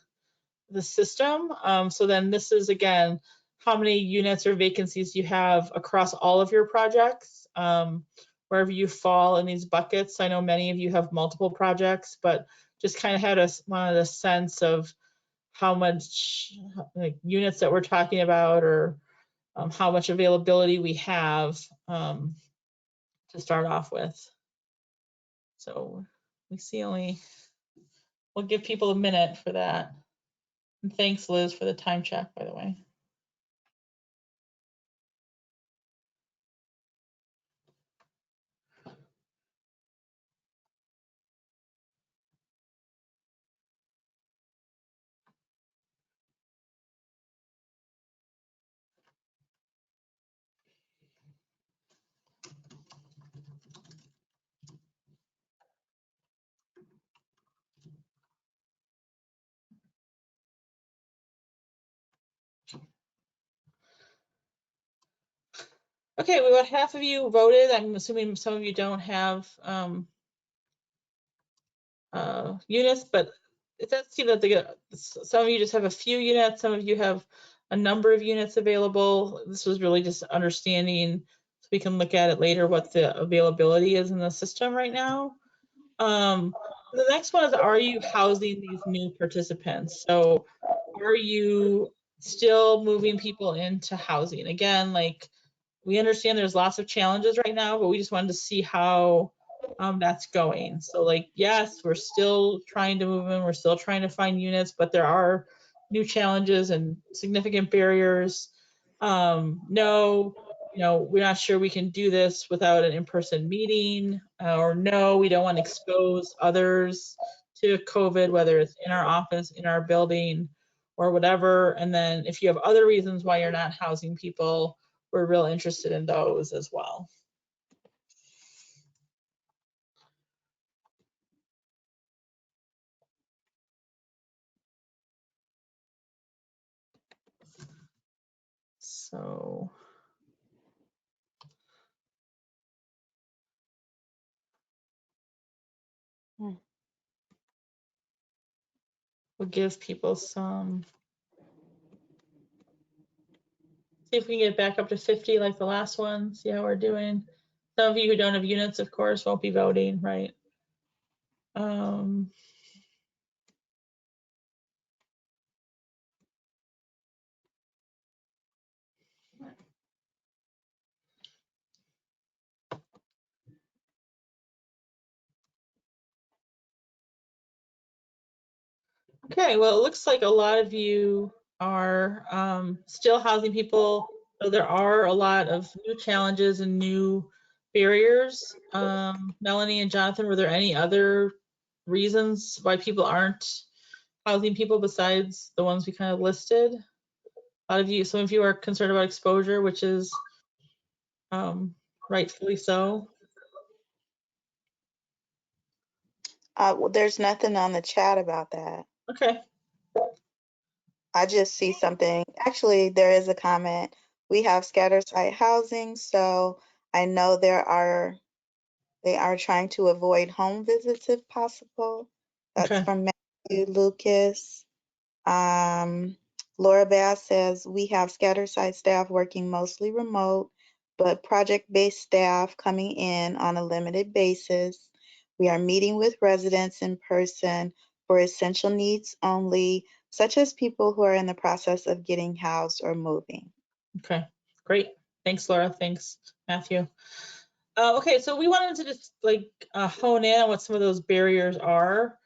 the system. So then this is again, how many units or vacancies you have across all of your projects, wherever you fall in these buckets. I know many of you have multiple projects, but just kind of wanted a sense of how much like units that we're talking about, or how much availability we have to start off with. So we see we'll give people a minute for that. And thanks, Liz, for the time check, by the way. Okay, well, about half of you voted. I'm assuming some of you don't have units, but it does seem that some of you just have a few units, some of you have a number of units available. This was really just understanding, so we can look at it later, what the availability is in the system right now. The next one is, are you housing these new participants? So are you still moving people into housing? Again, like, we understand there's lots of challenges right now, but we just wanted to see how that's going. So like, yes, we're still trying to move in, we're still trying to find units, but there are new challenges and significant barriers. No, we're not sure we can do this without an in-person meeting, or no, we don't want to expose others to COVID, whether it's in our office, in our building, or whatever. And then if you have other reasons why you're not housing people, we're real interested in those as well. So we'll give people some, see if we can get back up to 50 like the last one, see how we're doing. Some of you who don't have units, of course, won't be voting, right? Okay, well, it looks like a lot of you are still housing people, so there are a lot of new challenges and new barriers. Melanie and Jonathan, were there any other reasons why people aren't housing people besides the ones we kind of listed? A lot of you, some of you are concerned about exposure, which is rightfully so. Well, there's nothing on the chat about that. Okay. I just see something. Actually, there is a comment. We have scattered site housing, so I know they are trying to avoid home visits if possible. That's Okay. from Matthew Lucas. Laura Bass says, we have scattered site staff working mostly remote, but project-based staff coming in on a limited basis. We are meeting with residents in person for essential needs only, such as people who are in the process of getting housed or moving. Okay, great. Thanks, Laura. Thanks, Matthew. Okay, so we wanted to just like hone in on what some of those barriers are.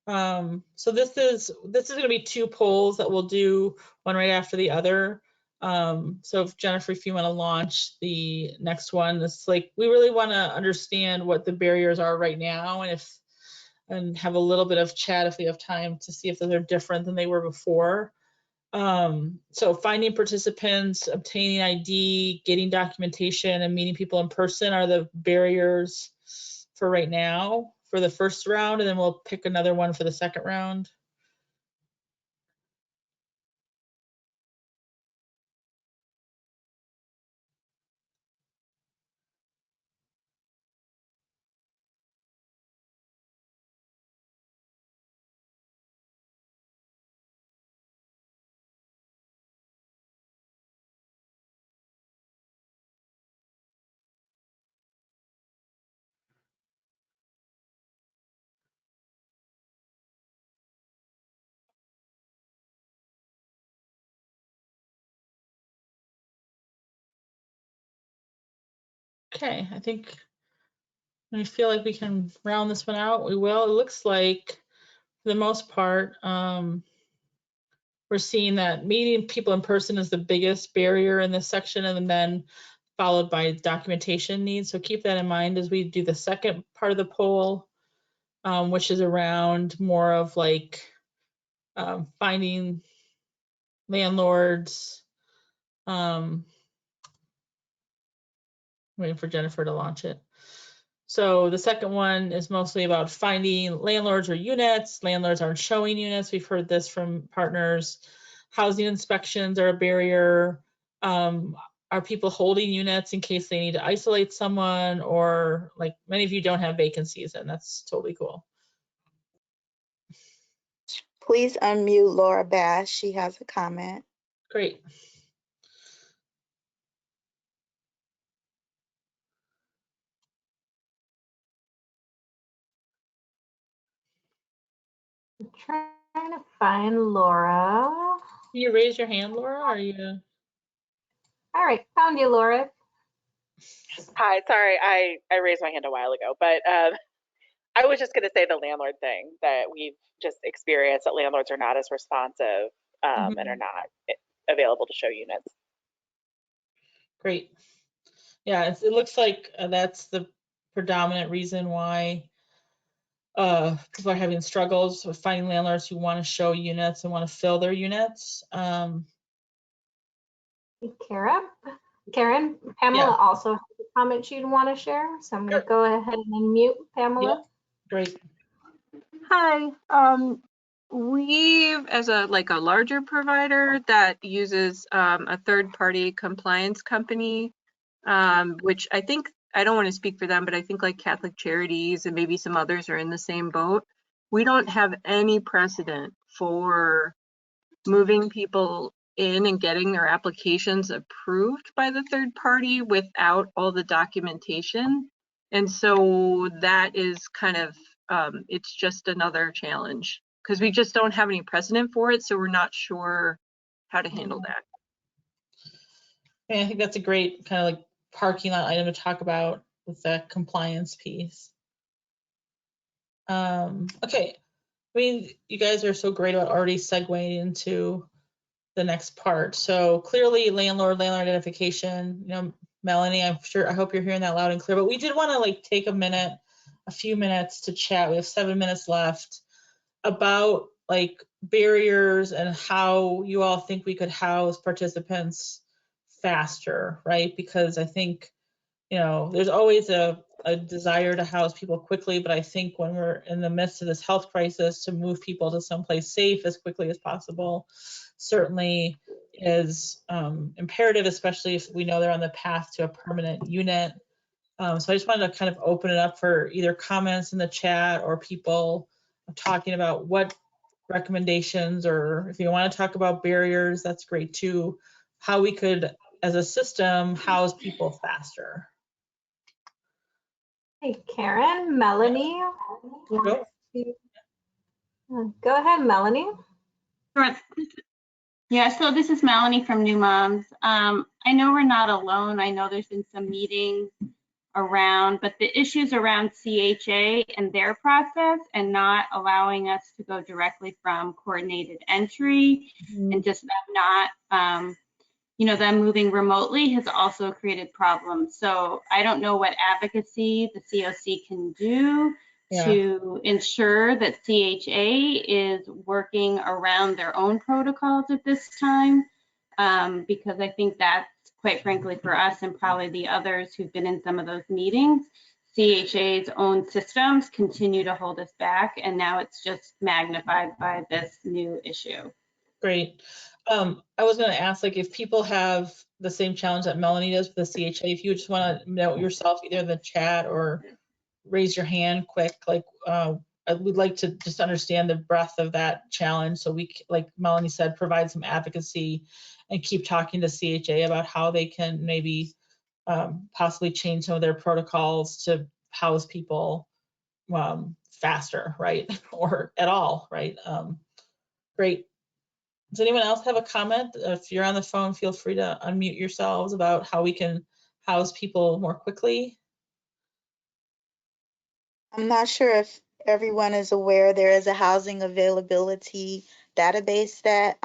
So this is going to be two polls that we'll do, one right after the other. So if Jennifer, if you want to launch the next one, it's like we really want to understand what the barriers are right now, and have a little bit of chat if we have time to see if they're different than they were before. So finding participants, obtaining ID, getting documentation, and meeting people in person are the barriers for right now for the first round, and then we'll pick another one for the second round. Okay, I think we feel like we can round this one out. We will. It looks like, for the most part, we're seeing that meeting people in person is the biggest barrier in this section, and then followed by documentation needs. So keep that in mind as we do the second part of the poll, which is around more of like finding landlords. Waiting for Jennifer to launch it. So the second one is mostly about finding landlords or units. Landlords aren't showing units. We've heard this from partners. Housing inspections are a barrier. Are people holding units in case they need to isolate someone, or like many of you don't have vacancies, and that's totally cool. Please unmute Laura Bass. She has a comment. Great. I'm trying to find Laura. Can you raise your hand, Laura? Are you? All right, found you, Laura. Hi, sorry, I raised my hand a while ago, but I was just going to say the landlord thing that we've just experienced, that landlords are not as responsive and are not available to show units. Great. Yeah, it looks like that's the predominant reason why people are having struggles with finding landlords who want to show units and want to fill their units. Karen, Pamela Yeah. also has a comment she'd want to share, so I'm going to go ahead and unmute Pamela. Yep. Great. Hi. We, as a larger provider that uses a third-party compliance company, which I think, I don't want to speak for them, but I think like Catholic Charities and maybe some others are in the same boat. We don't have any precedent for moving people in and getting their applications approved by the third party without all the documentation. And so that is kind of, it's just another challenge because we just don't have any precedent for it. So we're not sure how to handle that. Yeah, I think that's a great kind of like parking lot item to talk about with the compliance piece. Okay. I mean, you guys are so great about already segueing into the next part. So clearly landlord identification, Melanie, I hope you're hearing that loud and clear, but we did want to like take a few minutes to chat. We have 7 minutes left about like barriers and how you all think we could house participants faster, right? Because I think, there's always a desire to house people quickly, but I think when we're in the midst of this health crisis, to move people to someplace safe as quickly as possible certainly is imperative, especially if we know they're on the path to a permanent unit. So I just wanted to kind of open it up for either comments in the chat or people talking about what recommendations, or if you want to talk about barriers, that's great too, how we could, as a system, house people faster. Hey, Karen, Melanie. Go. Go ahead, Melanie. Sure. Yeah, so this is Melanie from New Moms. I know we're not alone. I know there's been some meetings around, but the issues around CHA and their process and not allowing us to go directly from coordinated entry and just them not, them moving remotely has also created problems. So I don't know what advocacy the COC can do to ensure that CHA is working around their own protocols at this time, because I think that's, quite frankly, for us and probably the others who've been in some of those meetings, CHA's own systems continue to hold us back, and now it's just magnified by this new issue. Great. I was going to ask, like, if people have the same challenge that Melanie does with the CHA, if you just want to note yourself either in the chat or raise your hand quick, like, I would like to just understand the breadth of that challenge, so we, like Melanie said, provide some advocacy and keep talking to CHA about how they can maybe possibly change some of their protocols to house people faster, right? Or at all, right? Great. Does anyone else have a comment? If you're on the phone, feel free to unmute yourselves about how we can house people more quickly. I'm not sure if everyone is aware there is a housing availability database that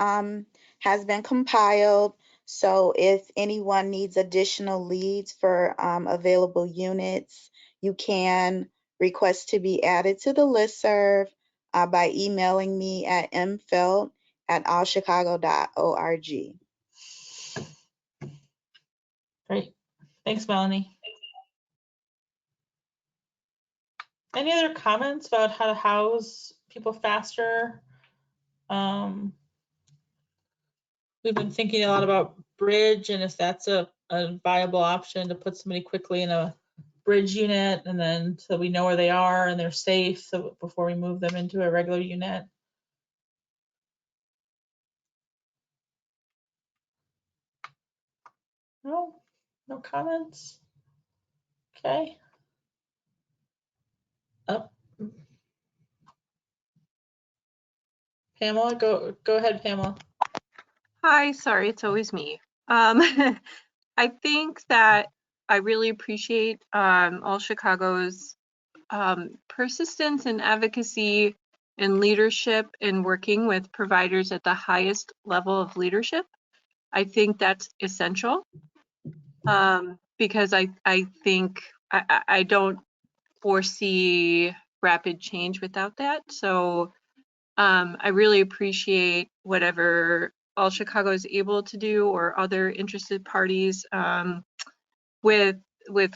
has been compiled. So if anyone needs additional leads for available units, you can request to be added to the listserv by emailing me at mfelt@allchicago.org. Great. Thanks, Melanie. Any other comments about how to house people faster? We've been thinking a lot about bridge and if that's a viable option to put somebody quickly in a bridge unit, and then so we know where they are and they're safe, so before we move them into a regular unit. No comments. Okay. Up. Pamela, go ahead, Pamela. Hi, sorry, it's always me. I think that I really appreciate All Chicago's persistence and advocacy and leadership in working with providers at the highest level of leadership. I think that's essential because I think I don't foresee rapid change without that. So I really appreciate whatever All Chicago is able to do or other interested parties with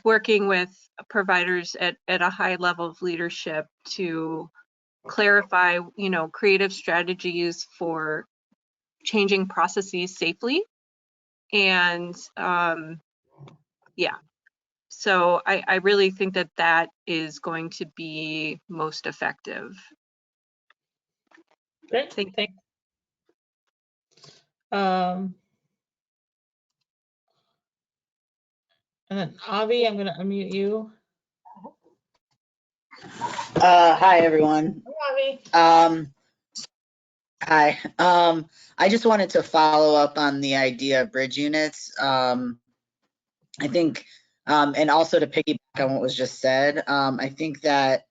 working with providers at a high level of leadership to clarify, creative strategies for changing processes safely. And yeah, so I really think that that is going to be most effective. Great, thanks. And then Avi, I'm gonna unmute you. Hi, everyone. Hi, Avi. Hi. I just wanted to follow up on the idea of bridge units. I think, and also to piggyback on what was just said, I think that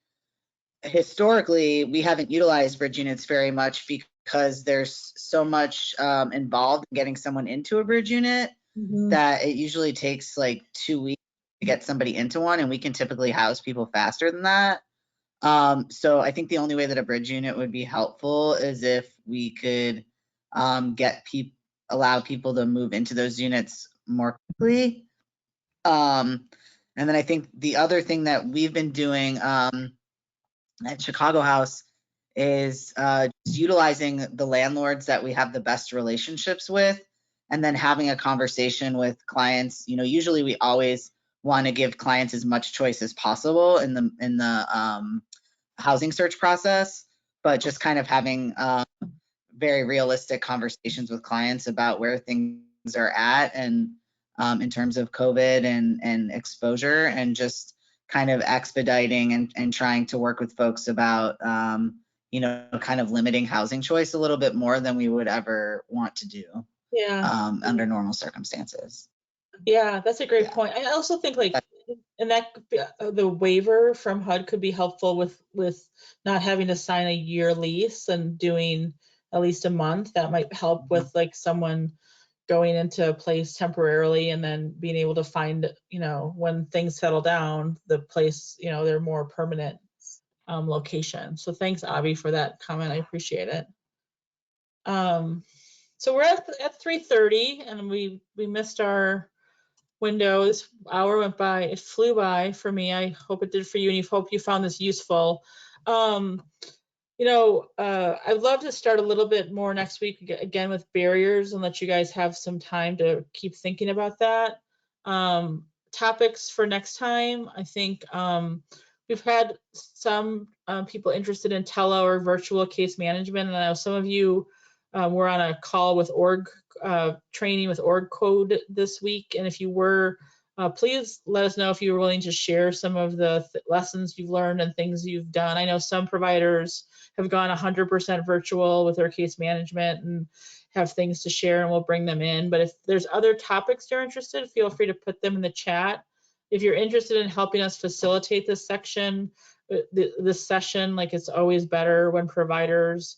historically we haven't utilized bridge units very much because there's so much involved in getting someone into a bridge unit that it usually takes like 2 weeks to get somebody into one, and we can typically house people faster than that. So I think the only way that a bridge unit would be helpful is if we could allow people to move into those units more quickly. And then I think the other thing that we've been doing at Chicago House is just utilizing the landlords that we have the best relationships with, and then having a conversation with clients. Usually we always want to give clients as much choice as possible in the housing search process, but just kind of having very realistic conversations with clients about where things are at and in terms of COVID and exposure, and just kind of expediting and trying to work with folks about kind of limiting housing choice a little bit more than we would ever want to do under normal circumstances. Yeah, that's a great point. I also think and that the waiver from HUD could be helpful with not having to sign a year lease and doing at least a month. That might help with like someone going into a place temporarily and then being able to find, when things settle down, the place, their more permanent location. So thanks, Avi, for that comment. I appreciate it. So we're at 3:30 and we missed our window. This hour went by, it flew by for me. I hope it did for you, and I hope you found this useful. I'd love to start a little bit more next week again with barriers and let you guys have some time to keep thinking about that. Topics for next time, I think we've had some people interested in tele or virtual case management, and I know some of you were on a call with org training with org code this week, and if you were, please let us know if you were willing to share some of the lessons you've learned and things you've done. I know some providers have gone 100% virtual with their case management and have things to share, and we'll bring them in. But if there's other topics you're interested, feel free to put them in the chat. If you're interested in helping us facilitate this section, this session, like it's always better when providers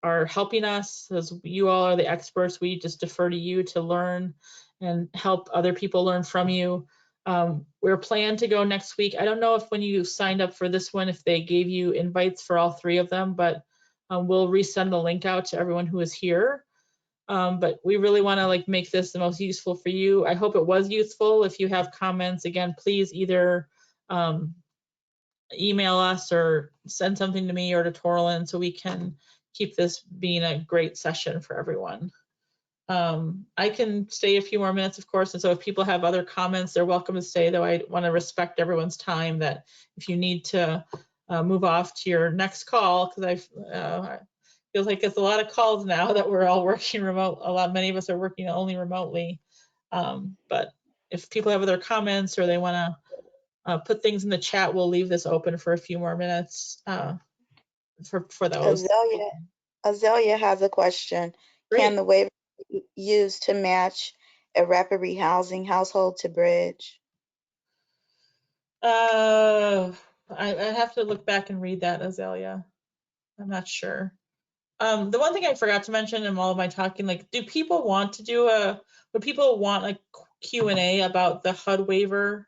are helping us, as you all are the experts. We just defer to you to learn and help other people learn from you. We're planned to go next week. I don't know if when you signed up for this one, if they gave you invites for all three of them, but we'll resend the link out to everyone who is here. But we really want to make this the most useful for you. I hope it was useful. If you have comments, again, please either email us or send something to me or to Torlin so we can keep this being a great session for everyone. I can stay a few more minutes, of course, and so if people have other comments, they're welcome to stay, though I want to respect everyone's time, that if you need to move off to your next call, because I feel like it's a lot of calls now that we're all working remote. Many of us are working only remotely. But if people have other comments or they want to put things in the chat, we'll leave this open for a few more minutes. for those. Azalea has a question. Great. Can the waiver be used to match a rapid rehousing household to bridge? I have to look back and read that, Azalea. I'm not sure. The one thing I forgot to mention in all of my talking, like, do people want to do would people want a Q&A about the HUD waiver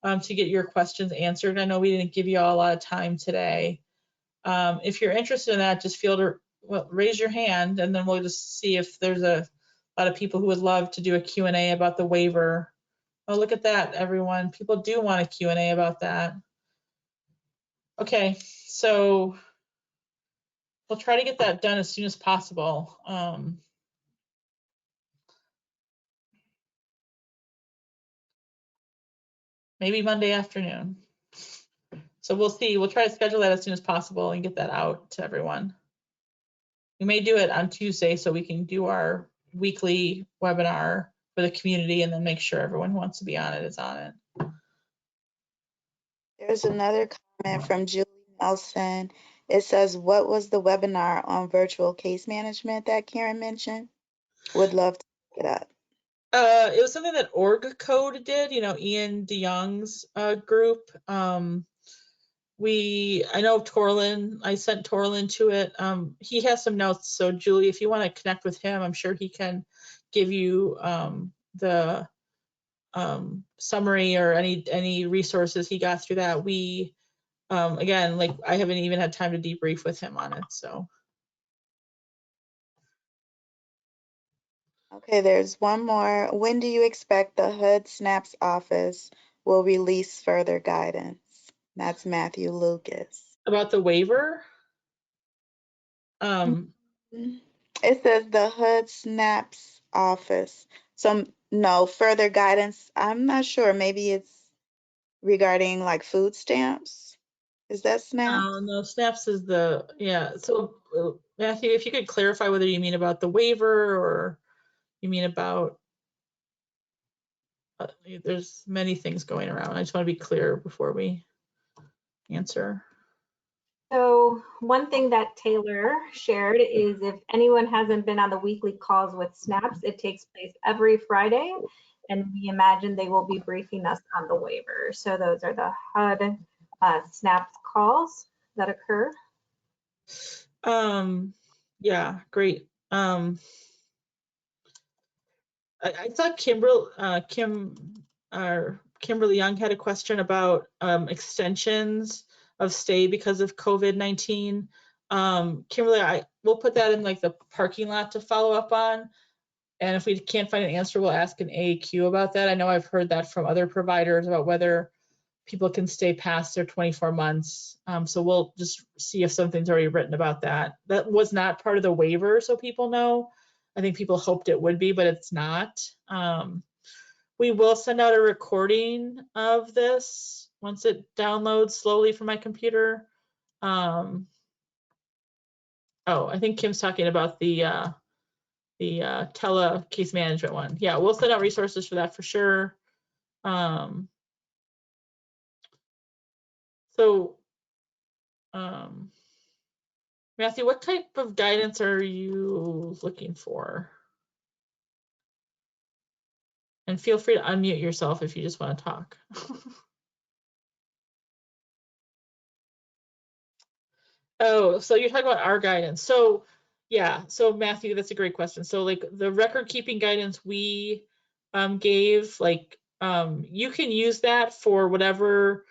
to get your questions answered? I know we didn't give you all a lot of time today. If you're interested in that, just feel to raise your hand, and then we'll just see if there's a lot of people who would love to do a Q&A about the waiver. Oh, look at that, everyone. People do want a Q&A about that. Okay, so we'll try to get that done as soon as possible. Maybe Monday afternoon. So we'll see. We'll try to schedule that as soon as possible and get that out to everyone. We may do it on Tuesday so we can do our weekly webinar for the community and then make sure everyone who wants to be on it is on it. There's another comment from Julie Nelson. It says, what was the webinar on virtual case management that Karen mentioned? Would love to pick it up. It was something that Org Code did, Ian DeYoung's group. I know Torlin, I sent Torlin to it. He has some notes. So Julie, if you want to connect with him, I'm sure he can give you the summary or any resources he got through that. We, again, like, I haven't even had time to debrief with him on it, so. Okay, there's one more. When do you expect the HUD SNAPS office will release further guidance? That's Matthew Lucas. About the waiver? It says the HUD SNAPS office. So no further guidance. I'm not sure. Maybe it's regarding like food stamps. Is that SNAPS? No, SNAPS is yeah. So Matthew, if you could clarify whether you mean about the waiver or you mean about, there's many things going around. I just want to be clear before we answer. So one thing that Taylor shared is if anyone hasn't been on the weekly calls with SNAPS, it takes place every Friday, and we imagine they will be briefing us on the waiver. So those are the HUD SNAPS calls that occur. Yeah, great. I thought Kimberly Young had a question about extensions of stay because of COVID-19. Kimberly, we'll put that in like the parking lot to follow up on. And if we can't find an answer, we'll ask an AAQ about that. I know I've heard that from other providers about whether people can stay past their 24 months. So we'll just see if something's already written about that. That was not part of the waiver, so people know. I think people hoped it would be, but it's not. We will send out a recording of this once it downloads slowly from my computer. Oh, I think Kim's talking about the tele case management one. Yeah, we'll send out resources for that for sure. Matthew, what type of guidance are you looking for? And feel free to unmute yourself if you just want to talk. Oh, so you're talking about our guidance. So yeah, so Matthew, that's a great question. So like the record keeping guidance we gave, like you can use that for whatever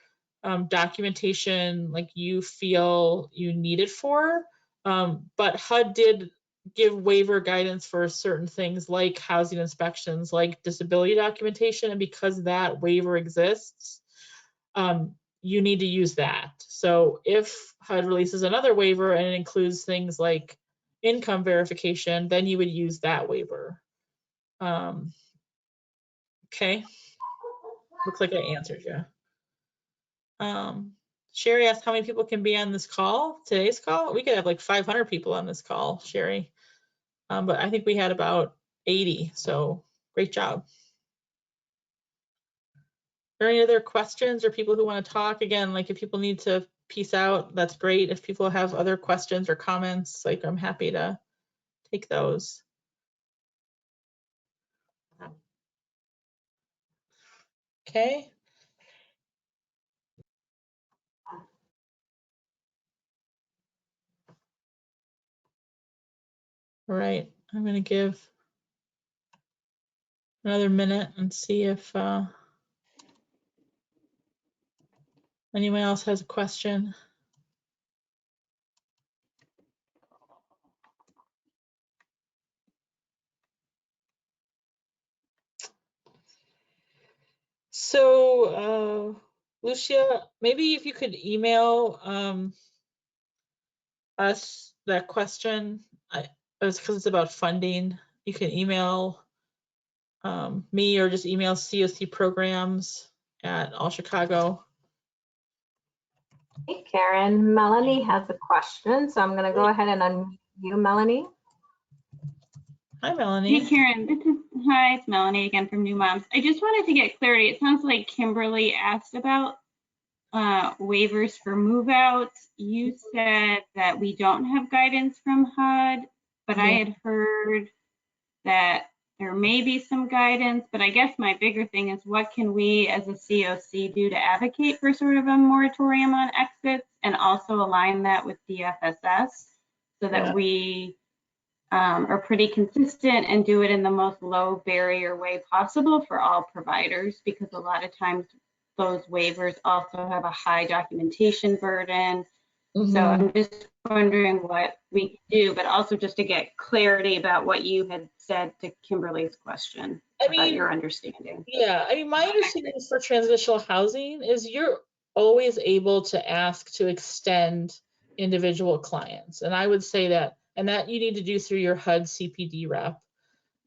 documentation like you feel you need it for. But HUD did give waiver guidance for certain things like housing inspections, like disability documentation, and because that waiver exists, you need to use that. So if HUD releases another waiver and it includes things like income verification, then you would use that waiver. Okay, looks like I answered you. Sherry asked how many people can be on this call, today's call. We could have like 500 people on this call, Sherry. But I think we had about 80, so great job. Are there any other questions or people who want to talk? Again, like if people need to piece out, that's great. If people have other questions or comments, like I'm happy to take those. Okay. All right, I'm gonna give another minute and see if anyone else has a question. So, Lucia, maybe if you could email us that question, because it's about funding, you can email me or just email COC programs@allchicago. Hey, Karen, Melanie has a question, so I'm gonna go ahead and unmute you, Melanie. Hi, Melanie. Hey, Karen. Hi, it's Melanie again from New Moms. I just wanted to get clarity. It sounds like Kimberly asked about waivers for move-outs. You said that we don't have guidance from HUD, but I had heard that there may be some guidance. But I guess my bigger thing is, what can we as a COC do to advocate for sort of a moratorium on exits and also align that with DFSS so that we are pretty consistent and do it in the most low barrier way possible for all providers, because a lot of times those waivers also have a high documentation burden. So I'm just wondering what we can do, but also just to get clarity about what you had said to Kimberly's question about your understanding. Yeah, I mean, my understanding for transitional housing is you're always able to ask to extend individual clients. And I would say that, and that you need to do through your HUD CPD rep.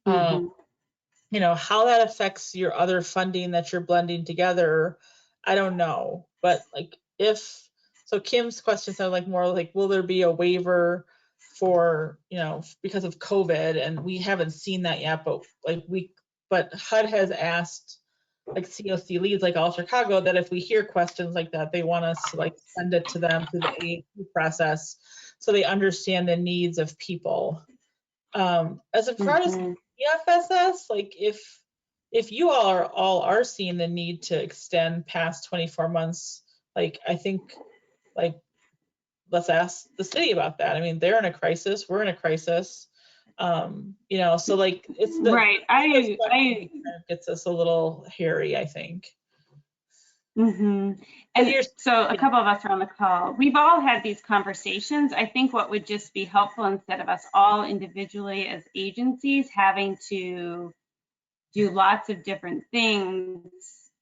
You know, how that affects your other funding that you're blending together, I don't know. But like so Kim's question sounded like more like, will there be a waiver for, you know, because of COVID? And we haven't seen that yet, but but HUD has asked like COC leads like All Chicago that if we hear questions like that, they want us to like send it to them through the AAQ process so they understand the needs of people. As far as DFSS, like if you all are seeing the need to extend past 24 months, like I think like let's ask the city about that. I mean, they're in a crisis, we're in a crisis. You know, so like it's the right. I gets us a little hairy, I think. And so a couple of us are on the call. We've all had these conversations. I think what would just be helpful, instead of us all individually as agencies having to do lots of different things,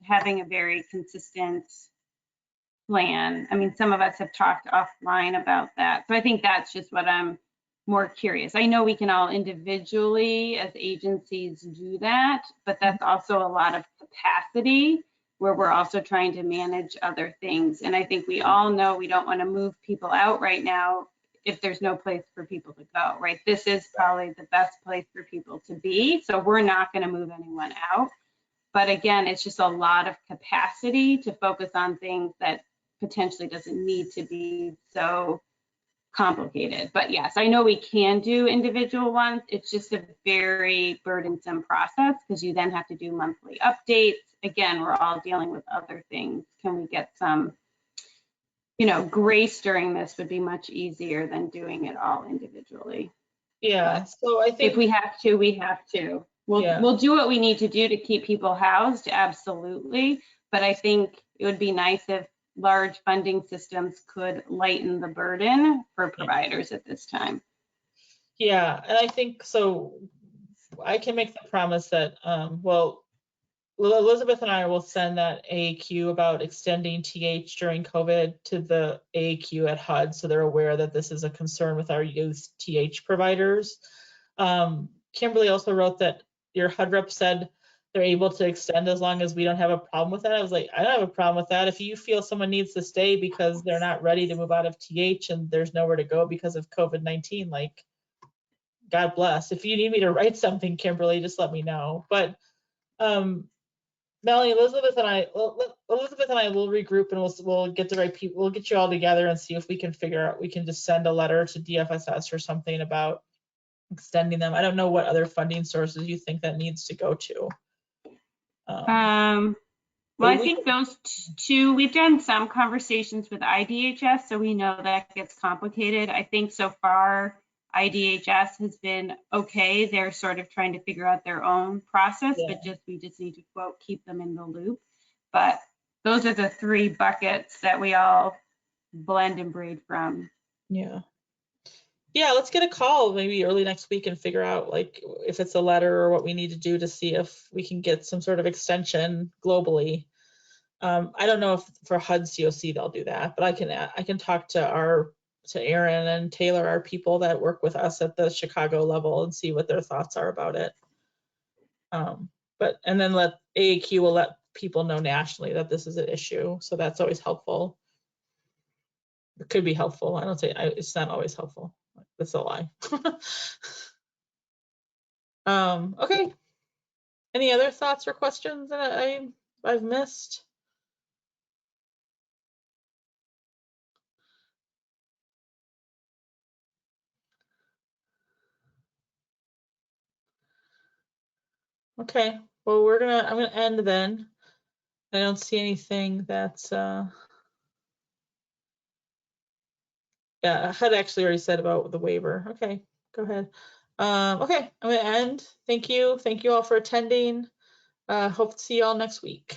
having a very consistent plan. I mean, some of us have talked offline about that. So I think that's just what I'm more curious. I know we can all individually as agencies do that, but that's also a lot of capacity where we're also trying to manage other things. And I think we all know we don't want to move people out right now if there's no place for people to go, right? This is probably the best place for people to be. So we're not going to move anyone out. But again, it's just a lot of capacity to focus on things that potentially doesn't need to be so complicated. But yes, I know we can do individual ones. It's just a very burdensome process because you then have to do monthly updates. Again, we're all dealing with other things. Can we get some, you know, grace during this would be much easier than doing it all individually. Yeah, so I think if we have to, we have to. We'll do what we need to do to keep people housed, absolutely. But I think it would be nice if large funding systems could lighten the burden for providers at this time. Yeah, and I think so. I can make the promise that, well, Elizabeth and I will send that AAQ about extending TH during COVID to the AAQ at HUD, so they're aware that this is a concern with our youth TH providers. Kimberly also wrote that your HUD rep said they're able to extend as long as we don't have a problem with that. I was like, I don't have a problem with that. If you feel someone needs to stay because they're not ready to move out of TH and there's nowhere to go because of COVID-19, like, God bless. If you need me to write something, Kimberly, just let me know. But Melanie, Elizabeth and I will regroup, and we'll get the right people. We'll get you all together and see if we can figure out. We can just send a letter to DFSS or something about extending them. I don't know what other funding sources you think that needs to go to. Well, I think those two, we've done some conversations with IDHS, so we know that gets complicated. I think so far IDHS has been okay. They're sort of trying to figure out their own process, Yeah. but we just need to quote, keep them in the loop. But those are the three buckets that we all blend and braid from. Yeah. Yeah, let's get a call maybe early next week and figure out like if it's a letter or what we need to do to see if we can get some sort of extension globally. I don't know if for HUD COC they'll do that, but I can talk to Aaron and Taylor, our people that work with us at the Chicago level, and see what their thoughts are about it. And then AAQ will let people know nationally that this is an issue, so that's always helpful. It could be helpful. I don't say it's not always helpful. That's a lie. Okay. Any other thoughts or questions that I've missed? Okay. Well, I'm gonna end then. I don't see anything that's yeah, HUD actually already said about the waiver. Okay, go ahead. Okay, I'm gonna end. Thank you all for attending. Hope to see you all next week.